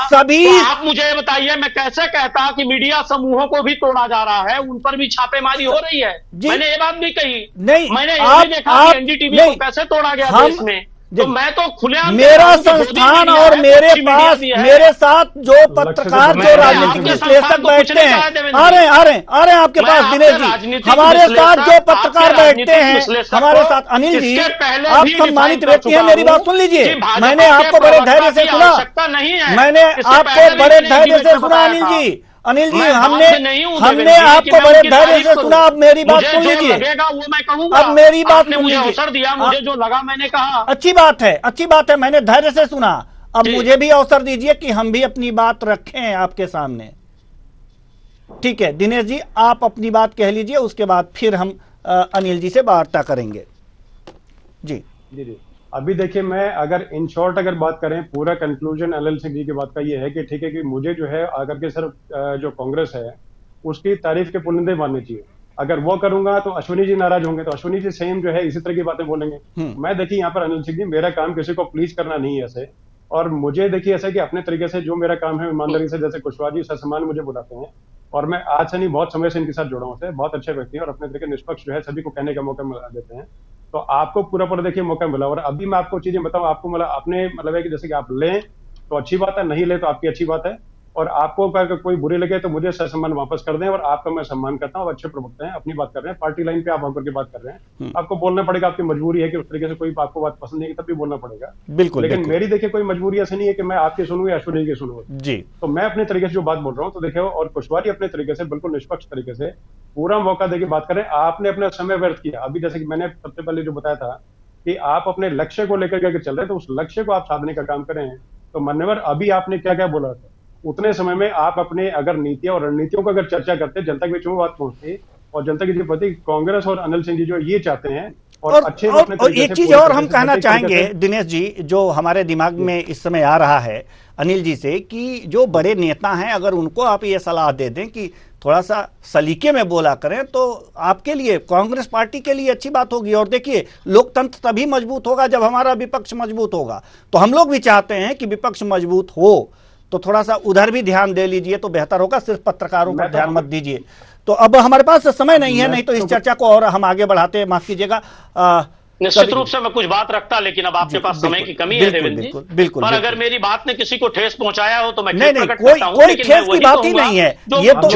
सभी तो आप मुझे बताइए, मैं कैसे कहता कि मीडिया समूहों को भी तोड़ा जा रहा है, उन पर भी छापेमारी हो रही है? मैंने ये बात नहीं कही। नहीं, मैंने ये भी देखा कि एनडीटीवी को कैसे तोड़ा गया देश में। तो मैं तो खुलेआम मेरा संस्थान और मेरे पास, मेरे साथ जो पत्रकार, जो राजनीतिक विश्लेषक बैठते हैं, आ रहे हैं आपके पास दिनेश जी, हमारे साथ जो पत्रकार बैठते हैं हमारे साथ। अनिल जी, आप सम्मानित व्यक्ति हैं, मेरी बात सुन लीजिए। मैंने आपको बड़े धैर्य से सुना, मैंने आपको बड़े धैर्य से सुना अनिल जी। अनिल जी, हमने आपको बड़े धैर्य से सुना, अब मेरी बात सुन लीजिए। अब मेरी बात सुन लीजिए। अवसर दिया, मुझे जो लगा मैंने कहा। अच्छी बात है, मैंने धैर्य से सुना। अब मुझे भी अवसर दीजिए कि हम भी अपनी बात रखें आपके सामने। ठीक है दिनेश जी, आप अपनी बात कह लीजिए, उसके बाद फिर हम अनिल जी से वार्ता करेंगे। जी जी। अभी देखिए, मैं अगर इन शॉर्ट अगर बात करें, पूरा कंक्लूजन अनिल सिंह जी की बात का ये है कि ठीक है कि मुझे जो है अगर के सर जो कांग्रेस है उसकी तारीफ के पुलिंदे माननी चाहिए। अगर वो करूंगा तो अश्विनी जी नाराज होंगे, तो अश्विनी जी सेम जो है इसी तरह की बातें बोलेंगे। मैं देखिए यहाँ पर अनिल सिंह जी, मेरा काम किसी को प्लीज करना नहीं है ऐसे, और मुझे देखिए ऐसा कि अपने तरीके से जो मेरा काम है ईमानदारी से, जैसे कुशवाहा जी ससम्मान मुझे बुलाते हैं, और मैं आज से नहीं बहुत समय से इनके साथ जुड़ा हूँ, बहुत अच्छे व्यक्ति हैं और अपने तरीके निष्पक्ष जो है सभी को कहने का मौका मिला देते हैं। तो आपको पूरा देखिए मौका मिला, और अभी मैं आपको चीजें बताऊं, आपको मतलब अपने मतलब है कि जैसे कि आप लें तो अच्छी बात है, नहीं ले तो आपकी अच्छी बात है, और आपको अगर कोई बुरी लगे तो मुझे सम्मान वापस कर दें, और आपका मैं सम्मान करता हूँ। अच्छे प्रवक्ता हैं, अपनी बात कर रहे हैं, पार्टी लाइन पे आप होकर के बात कर रहे हैं, आपको बोलना पड़ेगा, आपकी मजबूरी है कि उस तरीके से कोई आपको बात पसंद नहीं है तब भी बोलना पड़ेगा। बिल्कुल, लेकिन मेरी देखिए कोई मजबूरी ऐसी नहीं है कि मैं आपकी सुनूं या अश्विनी की सुनूं जी। तो मैं अपने तरीके से जो बात बोल रहा हूँ, तो देखिए, और कुशवाहा जी अपने तरीके से बिल्कुल निष्पक्ष तरीके से पूरा मौका देके बात करें। आपने अपना समय व्यर्थ किया। अभी जैसे कि मैंने सबसे पहले जो बताया था कि आप अपने लक्ष्य को लेकर के चल रहे हैं, तो उस लक्ष्य को आप साधने का काम करें। तो मान्यवर, अभी आपने क्या क्या बोला था, उतने समय में आप अपने अगर नीतियां और रणनीतियों को अगर चर्चा करते, जनता के बीच में बात पहुंचती, और जनता के प्रति कांग्रेस और अनिल सिंह जी जो ये चाहते हैं, और अच्छे और एक चीज और हम कहना चाहेंगे दिनेश जी, जो हमारे दिमाग में इस समय आ रहा है अनिल जी से, कि जो बड़े नेता हैं, अगर उनको आप ये सलाह दे दें कि थोड़ा सा सलीके में बोला करें, तो आपके लिए, कांग्रेस पार्टी के लिए अच्छी बात होगी। और देखिए, लोकतंत्र तभी मजबूत होगा जब हमारा विपक्ष मजबूत होगा। तो हम लोग भी चाहते हैं कि विपक्ष मजबूत हो, तो थोड़ा सा उधर भी ध्यान दे लीजिए तो बेहतर होगा, सिर्फ पत्रकारों पर ध्यान मत दीजिए। तो अब हमारे पास समय नहीं है, नहीं तो इस चर्चा को और हम आगे बढ़ाते हैं, माफ कीजिएगा। निश्चित रूप से मैं कुछ बात रखता, लेकिन अब आपके पास समय की कमी है देवेंद्र जी। बिल्कुल। पर अगर मेरी बात ने किसी को ठेस पहुंचाया हो तो मैं नहीं, कोई ठेस की बात ही नहीं है। ये तो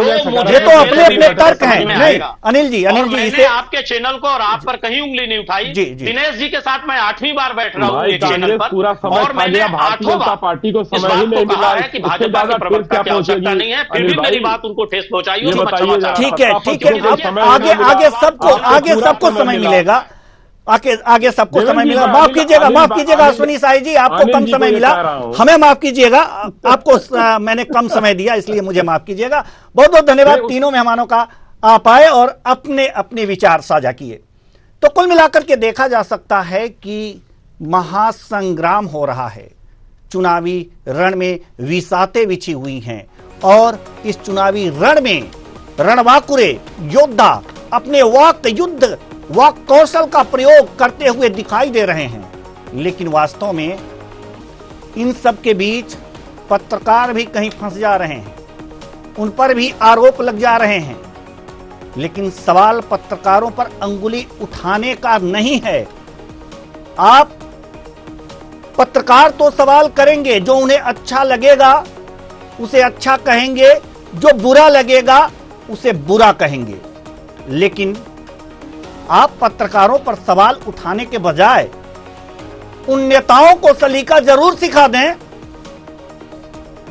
अपने अपने तर्क हैं। नहीं अनिल जी, मैंने आपके चैनल को और आप पर कहीं उंगली नहीं उठाई। दिनेश जी के साथ मैं 8वीं बार बैठ रहा हूँ एक चैनल पर, और मैंने 8 बार पार्टी को इस बात को कहा है कि भाजपा के प्रवक्ता की आवश्यकता नहीं है, फिर भी मेरी बात उनको ठेस पहुंचाई हो तो मैं क्षमा चाहता हूं। ठीक है, आगे सबको समय मिलेगा, आगे सबको समय मिला। माफ कीजिएगा अश्विनी साई जी, आपको कम समय मिला, हमें माफ कीजिएगा, आपको मैंने कम समय दिया, इसलिए मुझे माफ कीजिएगा। बहुत बहुत धन्यवाद तीनों मेहमानों का, आप आए और अपने अपने विचार साझा किए। तो कुल मिलाकर के देखा जा सकता है कि महासंग्राम हो रहा है चुनावी रण में विसाते बिछी हुई हैं और इस चुनावी रण में रणबांकुरे योद्धा अपने वाक कौशल का प्रयोग करते हुए दिखाई दे रहे हैं, लेकिन वास्तव में इन सब के बीच पत्रकार भी कहीं फंस जा रहे हैं, उन पर भी आरोप लग जा रहे हैं। लेकिन सवाल पत्रकारों पर अंगुली उठाने का नहीं है। आप पत्रकार तो सवाल करेंगे, जो उन्हें अच्छा लगेगा उसे अच्छा कहेंगे, जो बुरा लगेगा उसे बुरा कहेंगे। लेकिन आप पत्रकारों पर सवाल उठाने के बजाय उन नेताओं को सलीका जरूर सिखा दें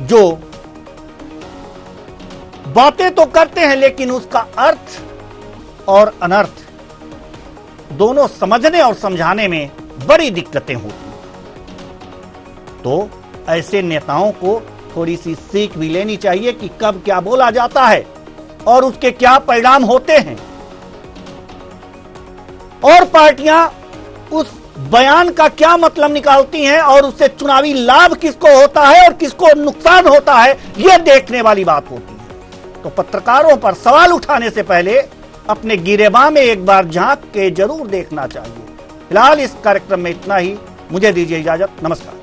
जो बातें तो करते हैं लेकिन उसका अर्थ और अनर्थ दोनों समझने और समझाने में बड़ी दिक्कतें होती हैं। तो ऐसे नेताओं को थोड़ी सी सीख भी लेनी चाहिए कि कब क्या बोला जाता है और उसके क्या परिणाम होते हैं, और पार्टियां उस बयान का क्या मतलब निकालती हैं और उससे चुनावी लाभ किसको होता है और किसको नुकसान होता है, यह देखने वाली बात होती है। तो पत्रकारों पर सवाल उठाने से पहले अपने गिरेबान में एक बार झांक के जरूर देखना चाहिए। फिलहाल इस कार्यक्रम में इतना ही। मुझे दीजिए इजाजत। नमस्कार।